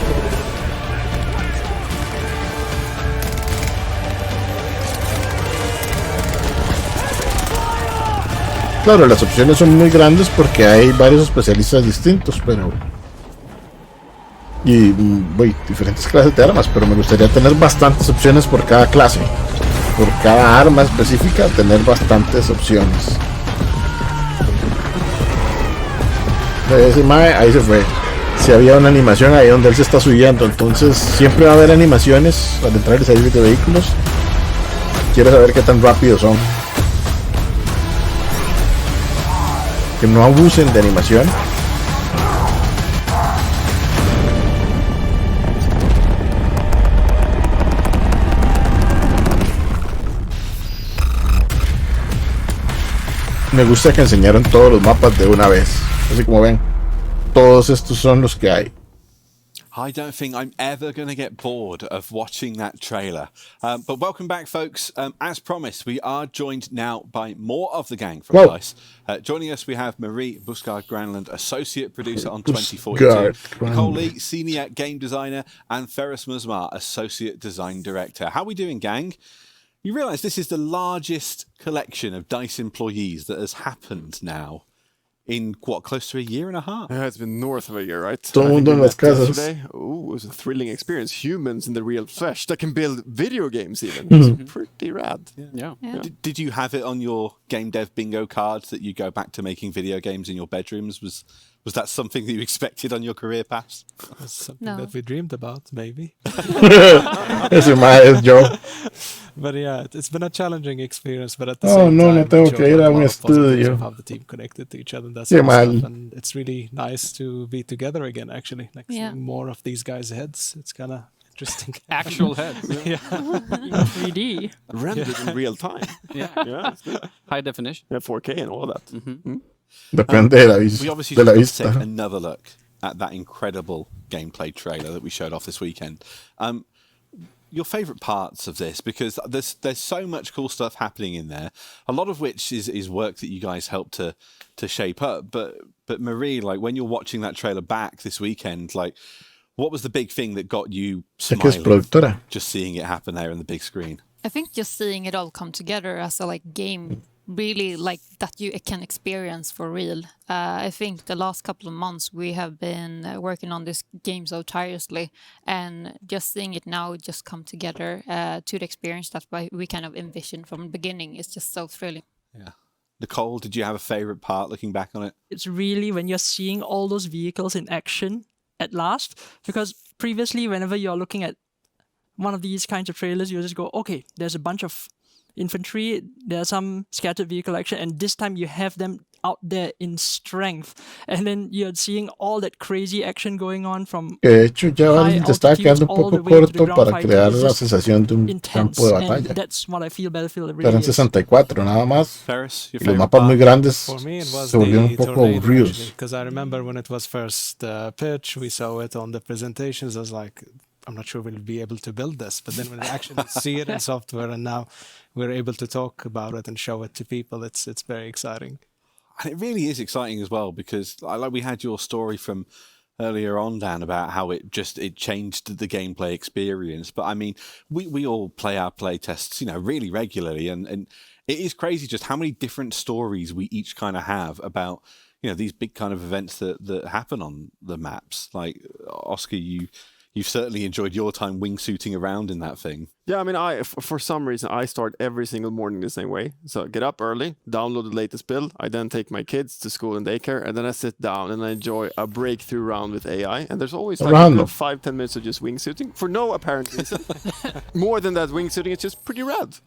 A: Claro, las opciones son muy grandes porque hay varios especialistas distintos, pero... Y diferentes clases de armas, pero me gustaría tener bastantes opciones por cada clase. Por cada arma específica, tener bastantes opciones. Ese mae, ahí se fue. Si había una animación ahí donde él se está subiendo, entonces siempre va a haber animaciones al entrar y salir de vehículos. Quiero saber qué tan rápidos son. Que no abusen de animación. Me gusta que enseñaron todos los mapas de una vez. Así como ven, todos estos son los que hay.
B: I don't think I'm ever going to get bored of watching that trailer. But welcome back, folks. As promised, we are joined now by more of the gang from DICE. Joining us, we have Marie Buskard-Granlund, Associate Producer on 2042, Nicole Lee, Senior Game Designer, and Ferris Musmar, Associate Design Director. How are we doing, gang? You realise this is the largest collection of DICE employees that has happened now in, what, close to a year and a half?
C: Yeah, it's been north of a year, right?
A: Todo el mundo en las casas.
C: Oh, it was a thrilling experience. Humans in the real flesh that can build video games even. It's pretty rad.
D: Yeah.
B: Did you have it on your game dev bingo cards that you go back to making video games in your bedrooms? Was that something that you expected on your career path?
E: Something that we dreamed about, maybe.
A: Ese mae es yo.
E: But yeah, it's been a challenging experience, but at the
A: Oh,
E: same
A: no,
E: time,
A: no tengo
E: it
A: que
E: showed
A: ir a
E: lot
A: un
E: of positives
A: estudio.
E: of how the team connected to each other and that
A: Qué
E: sort of
A: mal.
E: stuff. And it's really nice to be together again, actually. Like seeing more of these guys' heads. It's kind of interesting.
D: Actual heads.
E: Yeah.
F: In 3D.
C: Rendered in real time. Yeah, it's good.
D: High definition.
C: Yeah, 4K and all of that.
A: Depende de la,
B: We obviously
A: de la
B: just got to
A: vista.
B: take another look at that incredible gameplay trailer that we showed off this weekend. Your favourite parts of this, because there's so much cool stuff happening in there, a lot of which is work that you guys helped to shape up. But Marie, like when you're watching that trailer back this weekend, like what was the big thing that got you
A: Sé que es
B: smiling
A: productora.
B: just seeing it happen there on the big screen?
F: I think just seeing it all come together as a game, really like that you can experience for real. I think the last couple of months we have been working on this game so tirelessly, and just seeing it now just come together to the experience that we kind of envisioned from the beginning is just so thrilling.
B: Yeah. Nicole, did you have a favourite part looking back on it?
G: It's really when you're seeing all those vehicles in action at last, because previously whenever you're looking at one of these kinds of trailers, you just go, okay, there's a bunch of infantry, there's some scattered vehicle action, and this time you have them out there in strength, and then you're seeing all that crazy action going on from
A: Que de hecho ya
G: high
A: te está
G: altitudes
A: quedando un
G: all the
A: poco
G: way to the
A: corto
G: ground
A: para
G: fighting.
A: crear
G: It's
A: la
G: just
A: sensación de un
G: intense,
A: campo de
G: and
A: batalla.
G: that's what I feel Battlefield really
A: Eran
G: is.
A: 64 nada más.
B: Ferris, your
A: Y los
B: favourite
A: mapas
B: part?
A: muy grandes
E: For me, it was
A: se volvieron un
E: the
A: poco
E: tornado,
A: aburridos.
E: because I remember when it was first pitched, we saw it on the presentations. I was like, I'm not sure we'll be able to build this. But then when we actually see it in software, and now we're able to talk about it and show it to people, it's very exciting.
B: And it really is exciting as well, because like we had your story from earlier on, Dan, about how it changed the gameplay experience. But I mean, we all play our play tests, really regularly, and it is crazy just how many different stories we each kind of have about these big kind of events that happen on the maps. Like Oscar, you've certainly enjoyed your time wingsuiting around in that thing.
C: Yeah, I mean, for some reason, I start every single morning the same way. So get up early, download the latest build. I then take my kids to school and daycare, and then I sit down and I enjoy a breakthrough round with AI. And there's always like 5-10 minutes of just wingsuiting for no apparent reason. More than that, wingsuiting is just pretty rad.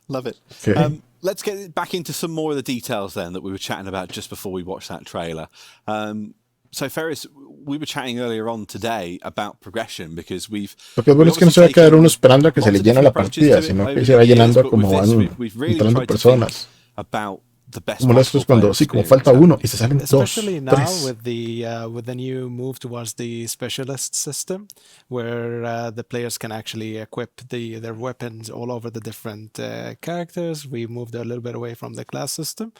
B: Love it.
A: Okay.
B: Let's get back into some more of the details then that we were chatting about just before we watched that trailer. So Ferris, we were chatting earlier on today about progression, because
A: Lo que es bueno es que no se va a quedar uno esperando a que se le llene la partida, sino que se va llenando como van entrando personas. Como esto es cuando, sí, como falta uno y se salen dos,
E: Especially now
A: tres.
E: with the new move towards the specialist system, where the players can actually equip their weapons all over the different characters. We moved a little bit away from the class system.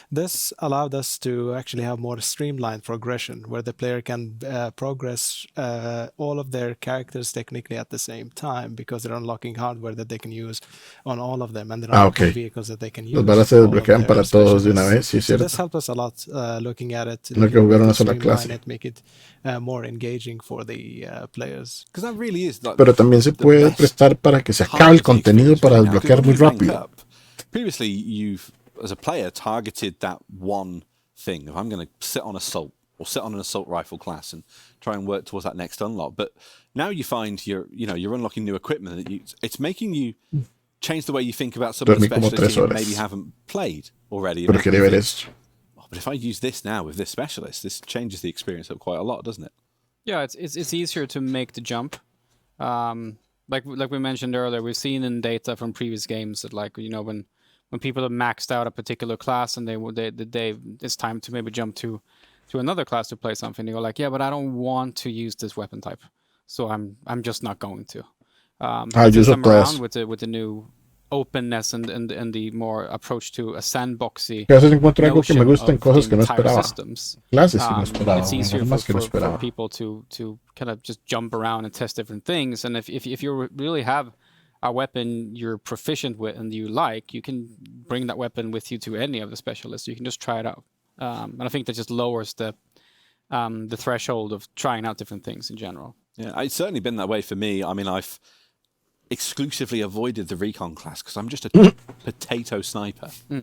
E: This allowed us to actually have more streamlined progression, where the player can progress all of their characters technically at the same time, because they're unlocking hardware that they can use on all of them, and they're unlocking vehicles that they can use.
A: Los balas se desbloquean para todos de una vez, sí es
E: So
A: cierto.
E: this helped us a lot looking at it.
A: No hay que jugar una sola
E: streamline
A: clase.
E: it, make it more engaging for the players.
B: Because that really is like
A: Pero también se puede prestar para que se acabe el contenido para desbloquear muy rápido.
B: Previously, you've, as a player, targeted that one thing. If I'm going to sit on assault or sit on an assault rifle class and try and work towards that next unlock. But now you find you're unlocking new equipment. It's making you change the way you think about some of the specialists you maybe haven't played already.
A: Pero quería ver esto.
B: But if I use this now with this specialist, this changes the experience up quite a lot, doesn't it?
D: Yeah, it's easier to make the jump. Like we mentioned earlier, we've seen in data from previous games that when people have maxed out a particular class and it's time to maybe jump to another class to play something, they go like, yeah, but I don't want to use this weapon type, so I'm just not going to. This time around with the new openness and the more approach to a sandboxy notion of entire systems, it's easier for people to kind of just jump around and test different things. And if you really have a weapon you're proficient with and you like, you can bring that weapon with you to any of the specialists. You can just try it out. And I think that just lowers the threshold of trying out different things in general.
B: Yeah, it's certainly been that way for me. I mean, I've exclusively avoided the recon class because I'm just a potato sniper.
A: Yeah,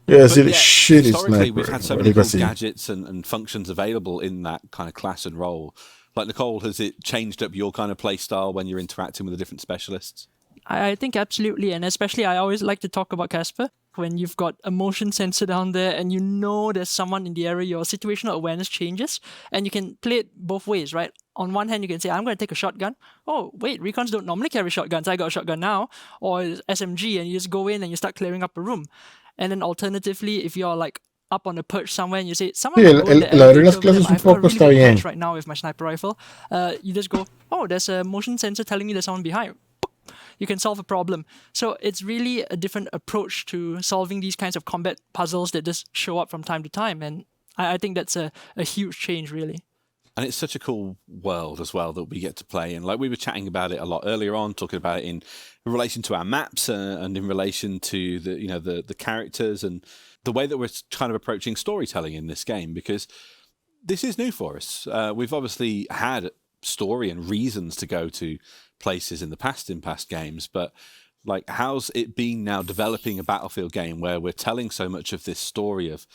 A: it's a shitty
B: historically,
A: sniper.
B: We've had so many cool gadgets and functions available in that kind of class and role. Like, Nicole, has it changed up your kind of play style when you're interacting with the different specialists?
G: I think absolutely, and especially I always like to talk about Casper when you've got a motion sensor down there and you know there's someone in the area, your situational awareness changes, and you can play it both ways, right? On one hand, you can say, I'm going to take a shotgun. Oh, wait, recons don't normally carry shotguns. I got a shotgun now. Or SMG, and you just go in and you start clearing up a room. And then alternatively, if you're like up on a perch somewhere and you say, someone
A: abrir las clases un poco está bien.
G: Right now with my sniper rifle, you just go, oh, there's a motion sensor telling me there's someone behind. You can solve a problem. So it's really a different approach to solving these kinds of combat puzzles that just show up from time to time. And I think that's a huge change, really.
B: And it's such a cool world as well that we get to play in. Like, we were chatting about it a lot earlier on, talking about it in relation to our maps and in relation to the characters and the way that we're kind of approaching storytelling in this game, because this is new for us. We've obviously had story and reasons to go to places in past games, but like, how's it been now developing a Battlefield game where we're telling so much of this story of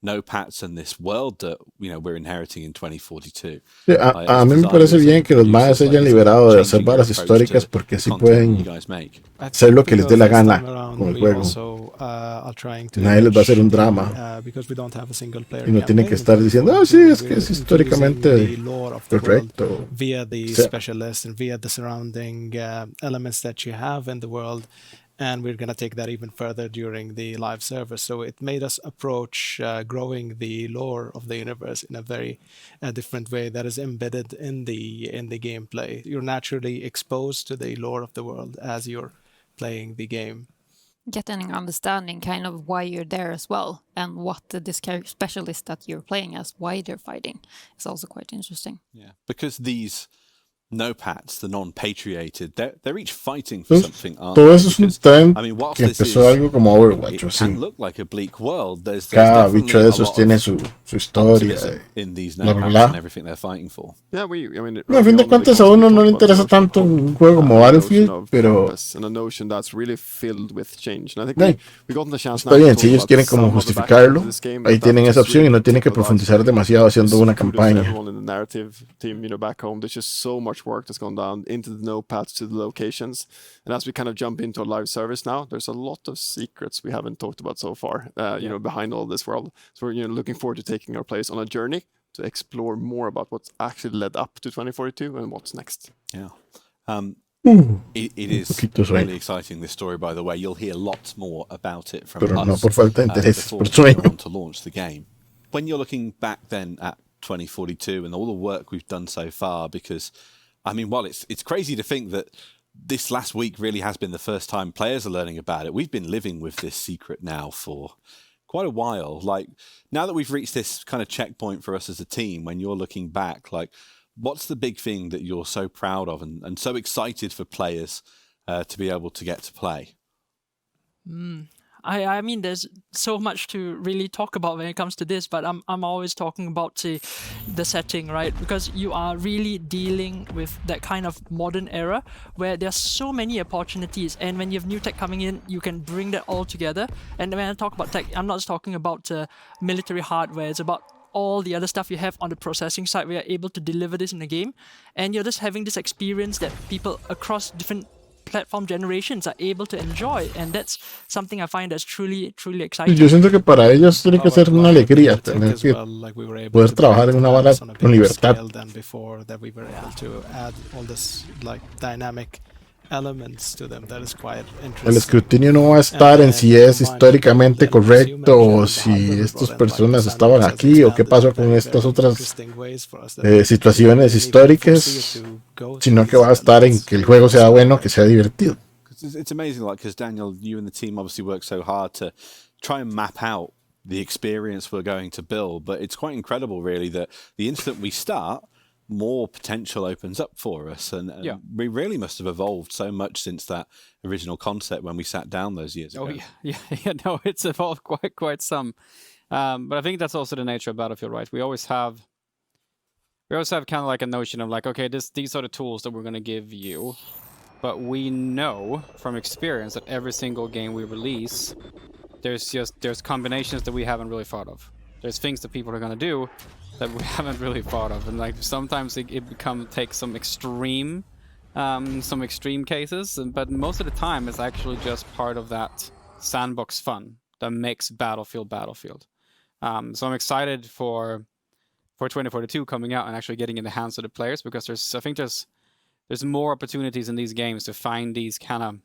B: NOPATs and this world that we're inheriting in 2042.
A: Sí, a mí me parece bien que los más se hayan liberado de hacer varas históricas, porque así pueden hacer lo que les dé la gana con el juego. Nadie les va a hacer un drama y no tienen que estar diciendo, oh, sí, es que es históricamente correcto.
E: Via the specialists and via the surrounding elements that you have in the world. And we're going to take that even further during the live service. So it made us approach growing the lore of the universe in a very different way that is embedded in the gameplay. You're naturally exposed to the lore of the world as you're playing the game.
F: Getting an understanding kind of why you're there as well, and what this specialist that you're playing as, why they're fighting, is also quite interesting.
B: Yeah, because these NOPATs, the non-patriated, they're each fighting for something, aren't they?
A: Todo eso es un trend que empezó algo como Overwatch,
B: it can look like a bleak world. There's
A: cada bicho de esos tiene su historia
B: in these
A: bla,
B: NOPATs
A: bla.
B: And everything they're fighting for.
C: Yeah, I mean,
A: a fin de cuentas a uno no le interesa tanto un juego como Battlefield, pero
C: and a notion that's really filled with change. And I think we got the chance
A: está bien, si ellos quieren como justificarlo, ahí tienen esa opción y no tienen que profundizar demasiado haciendo una campaña.
C: Everyone in the narrative team, back home, there's just so much work that's gone down into the NOPATs, to the locations. And as we kind of jump into a live service now, there's a lot of secrets we haven't talked about so far, behind all this world. So we're looking forward to taking our place on a journey to explore more about what's actually led up to 2042 and what's next.
B: Yeah. It is really exciting, this story, by the way. You'll hear lots more about it from us
A: no por falta de interés,
B: before
A: por
B: we go
A: sueño.
B: on to launch the game. When you're looking back then at 2042 and all the work we've done so far, because I mean, while it's crazy to think that this last week really has been the first time players are learning about it, we've been living with this secret now for quite a while. Like, now that we've reached this kind of checkpoint for us as a team, when you're looking back, like, what's the big thing that you're so proud of and so excited for players to be able to get to play?
G: I mean, there's so much to really talk about when it comes to this, but I'm always talking about the setting, right? Because you are really dealing with that kind of modern era where there's so many opportunities, and when you have new tech coming in, you can bring that all together. And when I talk about tech, I'm not just talking about military hardware. It's about all the other stuff you have on the processing side. We are able to deliver this in a game, and you're just having this experience that people across different platform generations are able to enjoy, and that's something I find that's truly exciting.
A: Yo siento que para ellos tiene que ser una alegría tener que poder trabajar en una vara con libertad. El escrutinio no va a estar en si es históricamente correcto o si estas personas estaban aquí o qué pasó con estas otras situaciones históricas, sino que va a estar en que el juego sea bueno, que sea divertido.
B: It's amazing, like, because Daniel, you and the team obviously work so hard to try and map out the experience we're going to build, but it's quite incredible, really, that the instant we start, more potential opens up for us. And we really must have evolved so much since that original concept when we sat down those years ago.
D: Oh, yeah. No, it's evolved quite some. But I think that's also the nature of Battlefield, right? We always have kind of like a notion of like, okay, these are the tools that we're going to give you. But we know from experience that every single game we release, there's combinations that we haven't really thought of. There's things that people are going to do that we haven't really thought of, and like sometimes it takes some extreme cases, but most of the time it's actually just part of that sandbox fun that makes Battlefield. So I'm excited for 2042 coming out and actually getting in the hands of the players, because I think there's more opportunities in these games to find these kind of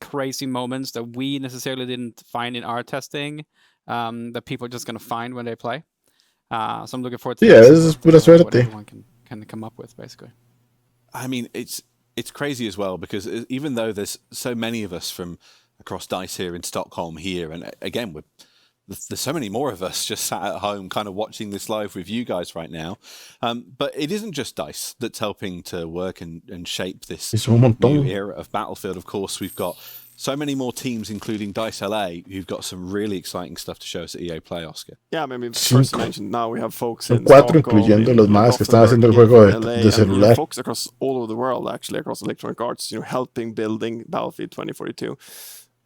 D: crazy moments that we necessarily didn't find in our testing, that people are just going to find when they play. So I'm looking forward to
A: this is pura suerte.
D: Everyone can come up with, basically.
B: I mean, it's crazy as well, because even though there's so many of us from across DICE here in Stockholm here, and again, there's so many more of us just sat at home kind of watching this live with you guys right now. But it isn't just DICE that's helping to work and shape this new era of Battlefield. Of course, we've got so many more teams, including DICE LA, who've got some really exciting stuff to show us at EA Play, Oscar.
C: Yeah, I mean, first mentioned, now we have folks in
A: Stockholm, incluyendo los más que están haciendo el juego de celular.
C: Folks across all over the world, actually, across Electronic Arts, helping building Battlefield 2042.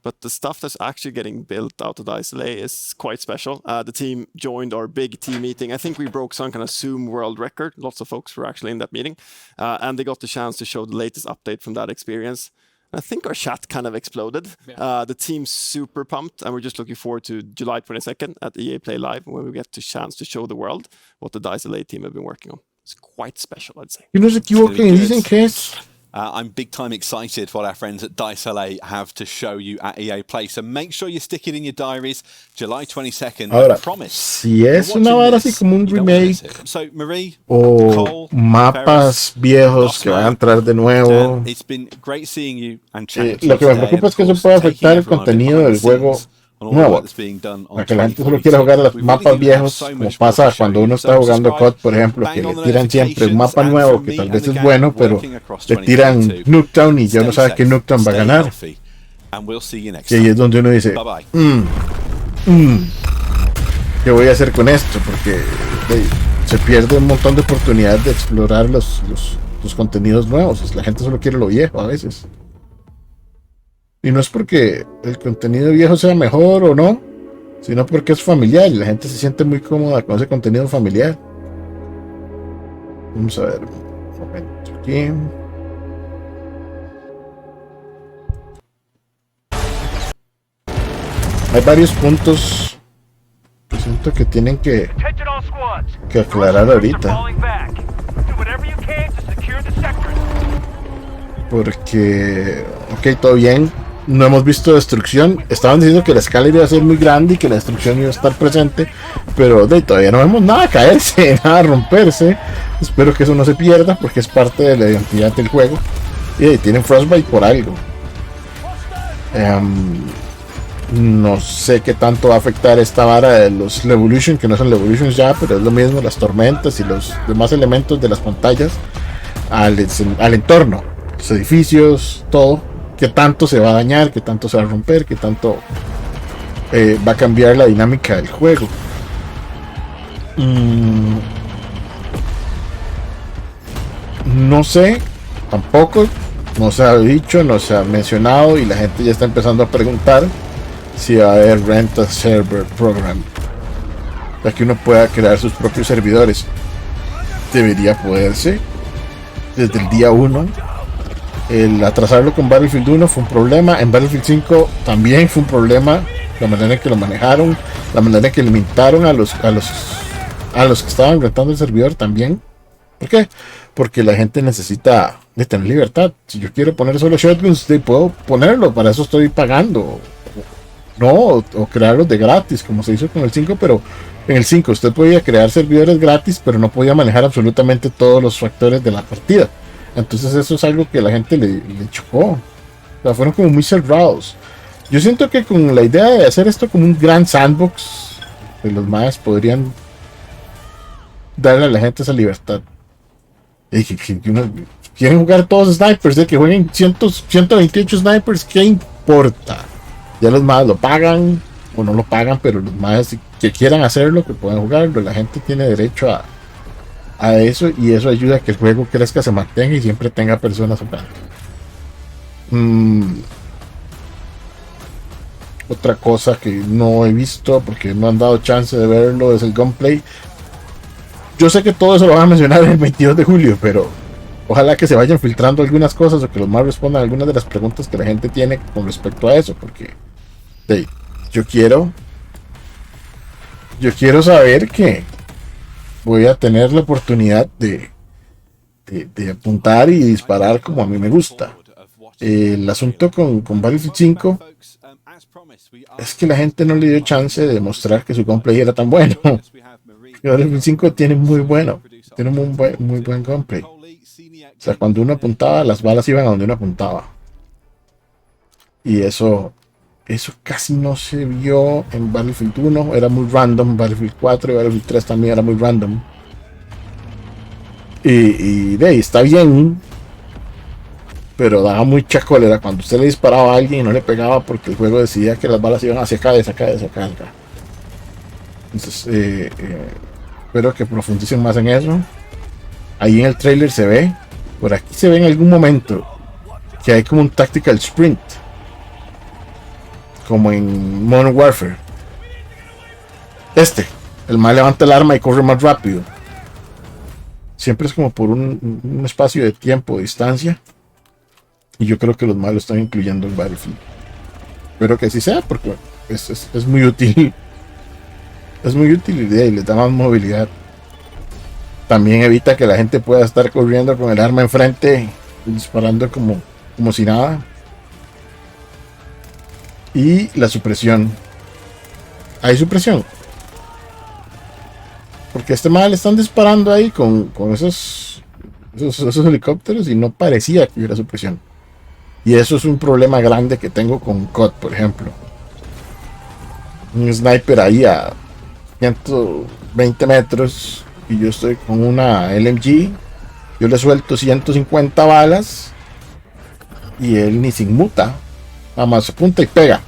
C: But the stuff that's actually getting built out of DICE LA is quite special. The team joined our big team meeting. I think we broke some kind of Zoom world record. Lots of folks were actually in that meeting. And they got the chance to show the latest update from that experience. I think our chat kind of exploded. Yeah. The team's super pumped, and we're just looking forward to July 22nd at EA Play Live, when we get the chance to show the world what the DICE LA team have been working on. It's quite special, I'd say.
A: Y no se equivoquen y dicen que es...
B: I'm big time excited what our friends at DICE LA have to show you at EA Play. So make sure you stick it in your diaries. July 22nd.
A: Ahora,
B: promise.
A: Si es una vara así como un remake
B: so, Marie,
A: o
B: Cole,
A: mapas viejos que van a entrar de nuevo,
B: Dan, it's been great seeing you and chatting
A: lo que me preocupa es que eso puede afectar el contenido del juego nuevo, a que la gente solo quiera jugar a los mapas viejos, como pasa cuando uno está jugando COD, por ejemplo, que le tiran siempre un mapa nuevo que tal vez es bueno, pero le tiran Nuketown y ya no sabe que Nuketown va a ganar. Y ahí es donde uno dice, ¿qué voy a hacer con esto? Porque se pierde un montón de oportunidades de explorar los contenidos nuevos. La gente solo quiere lo viejo a veces. Y no es porque el contenido viejo sea mejor o no, sino porque es familiar y la gente se siente muy cómoda con ese contenido familiar. Vamos a ver un momento aquí. Hay varios puntos que siento que tienen que aclarar ahorita. Porque, ok, todo bien. No hemos visto destrucción. Estaban diciendo que la escala iba a ser muy grande y que la destrucción iba a estar presente, pero todavía no vemos nada caerse, nada romperse. Espero que eso no se pierda, porque es parte de la identidad del juego. Y tienen Frostbite por algo. No sé qué tanto va a afectar esta vara de los Revolution, que no son Revolutions ya, pero es lo mismo, las tormentas y los demás elementos de las pantallas al entorno, los edificios, todo. Qué tanto se va a dañar, qué tanto se va a romper, qué tanto va a cambiar la dinámica del juego. No sé, tampoco, no se ha dicho, no se ha mencionado, y la gente ya está empezando a preguntar si va a haber Rent a Server Program, para que uno pueda crear sus propios servidores. Debería poderse desde el día 1. El atrasarlo con Battlefield 1 fue un problema. En Battlefield 5 también fue un problema. La manera en que lo manejaron, la manera en que limitaron a los que estaban rentando el servidor también. ¿Por qué? Porque la gente necesita de tener libertad. Si yo quiero poner solo shotguns, puedo ponerlo, para eso estoy pagando. No, o crearlos de gratis, como se hizo con el 5, pero en el 5 usted podía crear servidores gratis, pero no podía manejar absolutamente todos los factores de la partida. Entonces eso es algo que a la gente le chocó. O sea, fueron como muy cerrados. Yo siento que con la idea de hacer esto como un gran sandbox, pues los más podrían darle a la gente esa libertad. Quieren jugar todos snipers, de que jueguen 128 snipers, ¿qué importa? Ya los más lo pagan o no lo pagan, pero los más que quieran hacerlo, que puedan jugarlo, la gente tiene derecho a eso, y eso ayuda a que el juego crezca, se mantenga y siempre tenga personas jugando. Otra cosa que no he visto porque no han dado chance de verlo es el gunplay. Yo sé que todo eso lo van a mencionar el 22 de julio, pero ojalá que se vayan filtrando algunas cosas o que los más respondan algunas de las preguntas que la gente tiene con respecto a eso, porque yo quiero saber que voy a tener la oportunidad de apuntar y disparar como a mí me gusta. El asunto con Battlefield 5 es que la gente no le dio chance de demostrar que su gameplay era tan bueno. Battlefield 5 tiene muy buen gameplay. O sea, cuando uno apuntaba, las balas iban a donde uno apuntaba. Y eso casi no se vio en Battlefield 1, era muy random. Battlefield 4 y Battlefield 3 también era muy random. Y de ahí está bien, pero daba mucha cólera cuando usted le disparaba a alguien y no le pegaba porque el juego decidía que las balas iban hacia acá, hacia acá, hacia acá. Entonces, espero que profundicen más en eso. Ahí en el trailer se ve, por aquí se ve en algún momento que hay como un tactical sprint, como en Modern Warfare. El mal levanta el arma y corre más rápido. Siempre es como por un espacio de tiempo, de distancia. Y yo creo que los malos están incluyendo en Battlefield. Espero que así sea, porque es muy útil. Es muy útil y les da más movilidad. También evita que la gente pueda estar corriendo con el arma enfrente y disparando como si nada. Y la supresión. Hay supresión. Porque mal están disparando ahí con esos helicópteros y no parecía que hubiera supresión. Y eso es un problema grande que tengo con COD, por ejemplo. Un sniper ahí a 120 metros y yo estoy con una LMG. Yo le suelto 150 balas y él ni se inmuta. Nada más apunta y pega.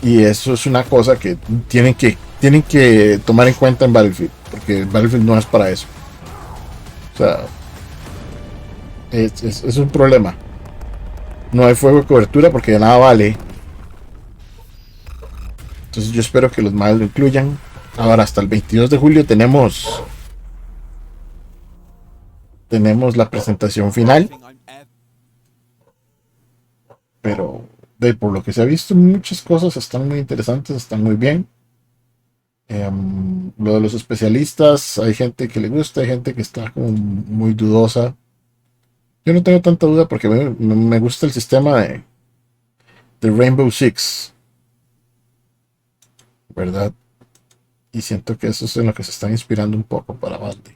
A: Y eso es una cosa que tienen que tomar en cuenta en Battlefield, porque Battlefield no es para eso. O sea, es un problema. No hay fuego de cobertura porque de nada vale. Entonces yo espero que los más lo incluyan. Ahora hasta el 22 de julio tenemos la presentación final. Pero por lo que se ha visto, muchas cosas están muy interesantes, están muy bien. Lo de los especialistas, hay gente que le gusta, hay gente que está como muy dudosa. Yo no tengo tanta duda porque me gusta el sistema de Rainbow Six, ¿verdad? Y siento que eso es en lo que se están inspirando un poco para Valde.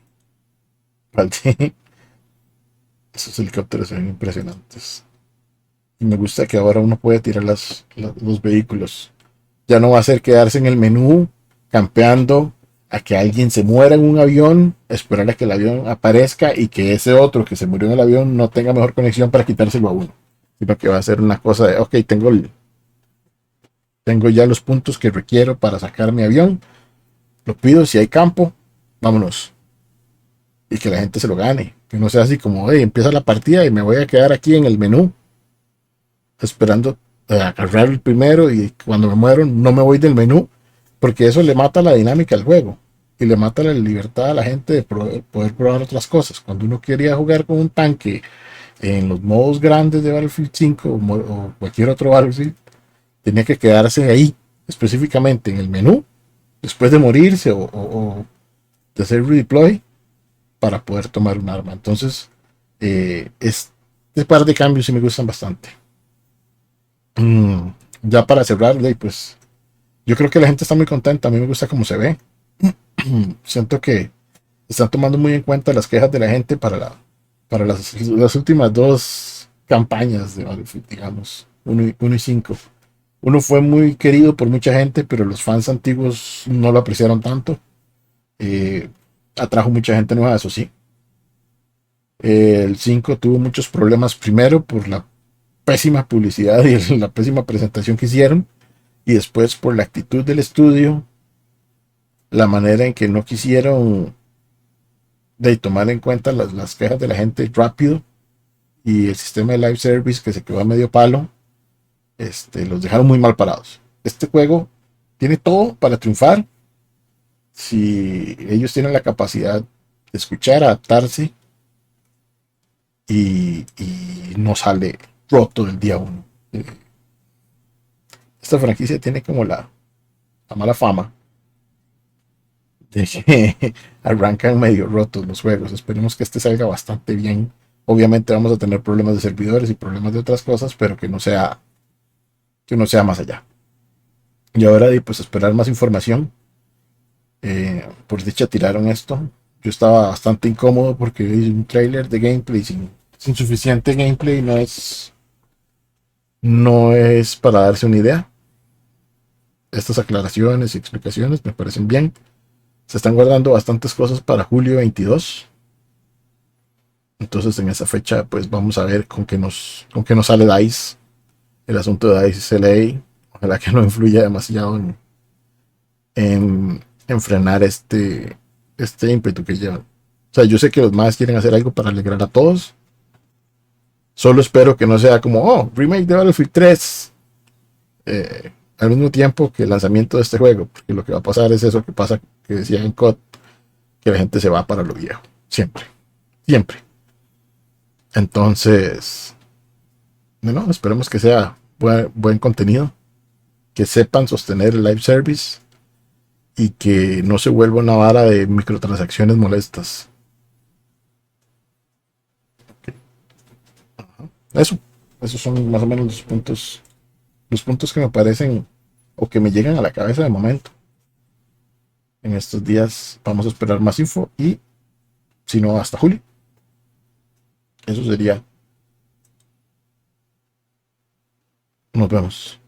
A: Esos helicópteros son impresionantes. Y me gusta que ahora uno puede tirar los vehículos. Ya no va a ser quedarse en el menú campeando a que alguien se muera en un avión, esperar a que el avión aparezca y que ese otro que se murió en el avión no tenga mejor conexión para quitárselo a uno, sino que va a ser una cosa de, ok, tengo ya los puntos que requiero para sacar mi avión, lo pido, si hay campo, vámonos, y que la gente se lo gane, que no sea así como, empieza la partida y me voy a quedar aquí en el menú esperando a agarrar el primero y cuando me muero no me voy del menú, porque eso le mata la dinámica al juego y le mata la libertad a la gente de poder probar otras cosas. Cuando uno quería jugar con un tanque en los modos grandes de Battlefield 5 o cualquier otro Battlefield, tenía que quedarse ahí, específicamente en el menú, después de morirse o de hacer redeploy para poder tomar un arma. Entonces, este par de cambios sí me gustan bastante. Ya para cerrar, pues yo creo que la gente está muy contenta. A mí me gusta cómo se ve. Siento que están tomando muy en cuenta las quejas de la gente para las últimas dos campañas de Battlefield, digamos, 1 y 5. Uno fue muy querido por mucha gente, pero los fans antiguos no lo apreciaron tanto. Atrajo mucha gente nueva, eso sí, El 5 tuvo muchos problemas, primero por la pésima publicidad y la pésima presentación que hicieron, y después por la actitud del estudio, la manera en que no quisieron de tomar en cuenta las quejas de la gente rápido, y el sistema de live service que se quedó a medio palo. Los dejaron muy mal parados. Este juego tiene todo para triunfar si ellos tienen la capacidad de escuchar, adaptarse y no sale roto el día 1. Esta franquicia tiene como la mala fama de que arrancan medio rotos los juegos. Esperemos que este salga bastante bien. Obviamente vamos a tener problemas de servidores y problemas de otras cosas, pero que no sea más allá. Y ahora pues esperar más información. Por dicha tiraron esto. Yo estaba bastante incómodo porque vi un trailer de gameplay sin suficiente gameplay. No es para darse una idea. Estas aclaraciones y explicaciones me parecen bien. Se están guardando bastantes cosas para julio 22. Entonces en esa fecha pues vamos a ver con qué nos sale DICE. El asunto de DICE LA. Ojalá que no influya demasiado en frenar este ímpetu que llevan. O sea, yo sé que los más quieren hacer algo para alegrar a todos. Solo espero que no sea como, remake de Battlefield 3. Al mismo tiempo que el lanzamiento de este juego. Porque lo que va a pasar es eso que pasa, que decía en COD, que la gente se va para lo viejo. Siempre. Siempre. Entonces, bueno, esperemos que sea buen contenido. Que sepan sostener el live service. Y que no se vuelva una vara de microtransacciones molestas. Esos son más o menos los puntos que me parecen o que me llegan a la cabeza de momento. En estos días vamos a esperar más info y si no hasta julio. Eso sería. Nos vemos.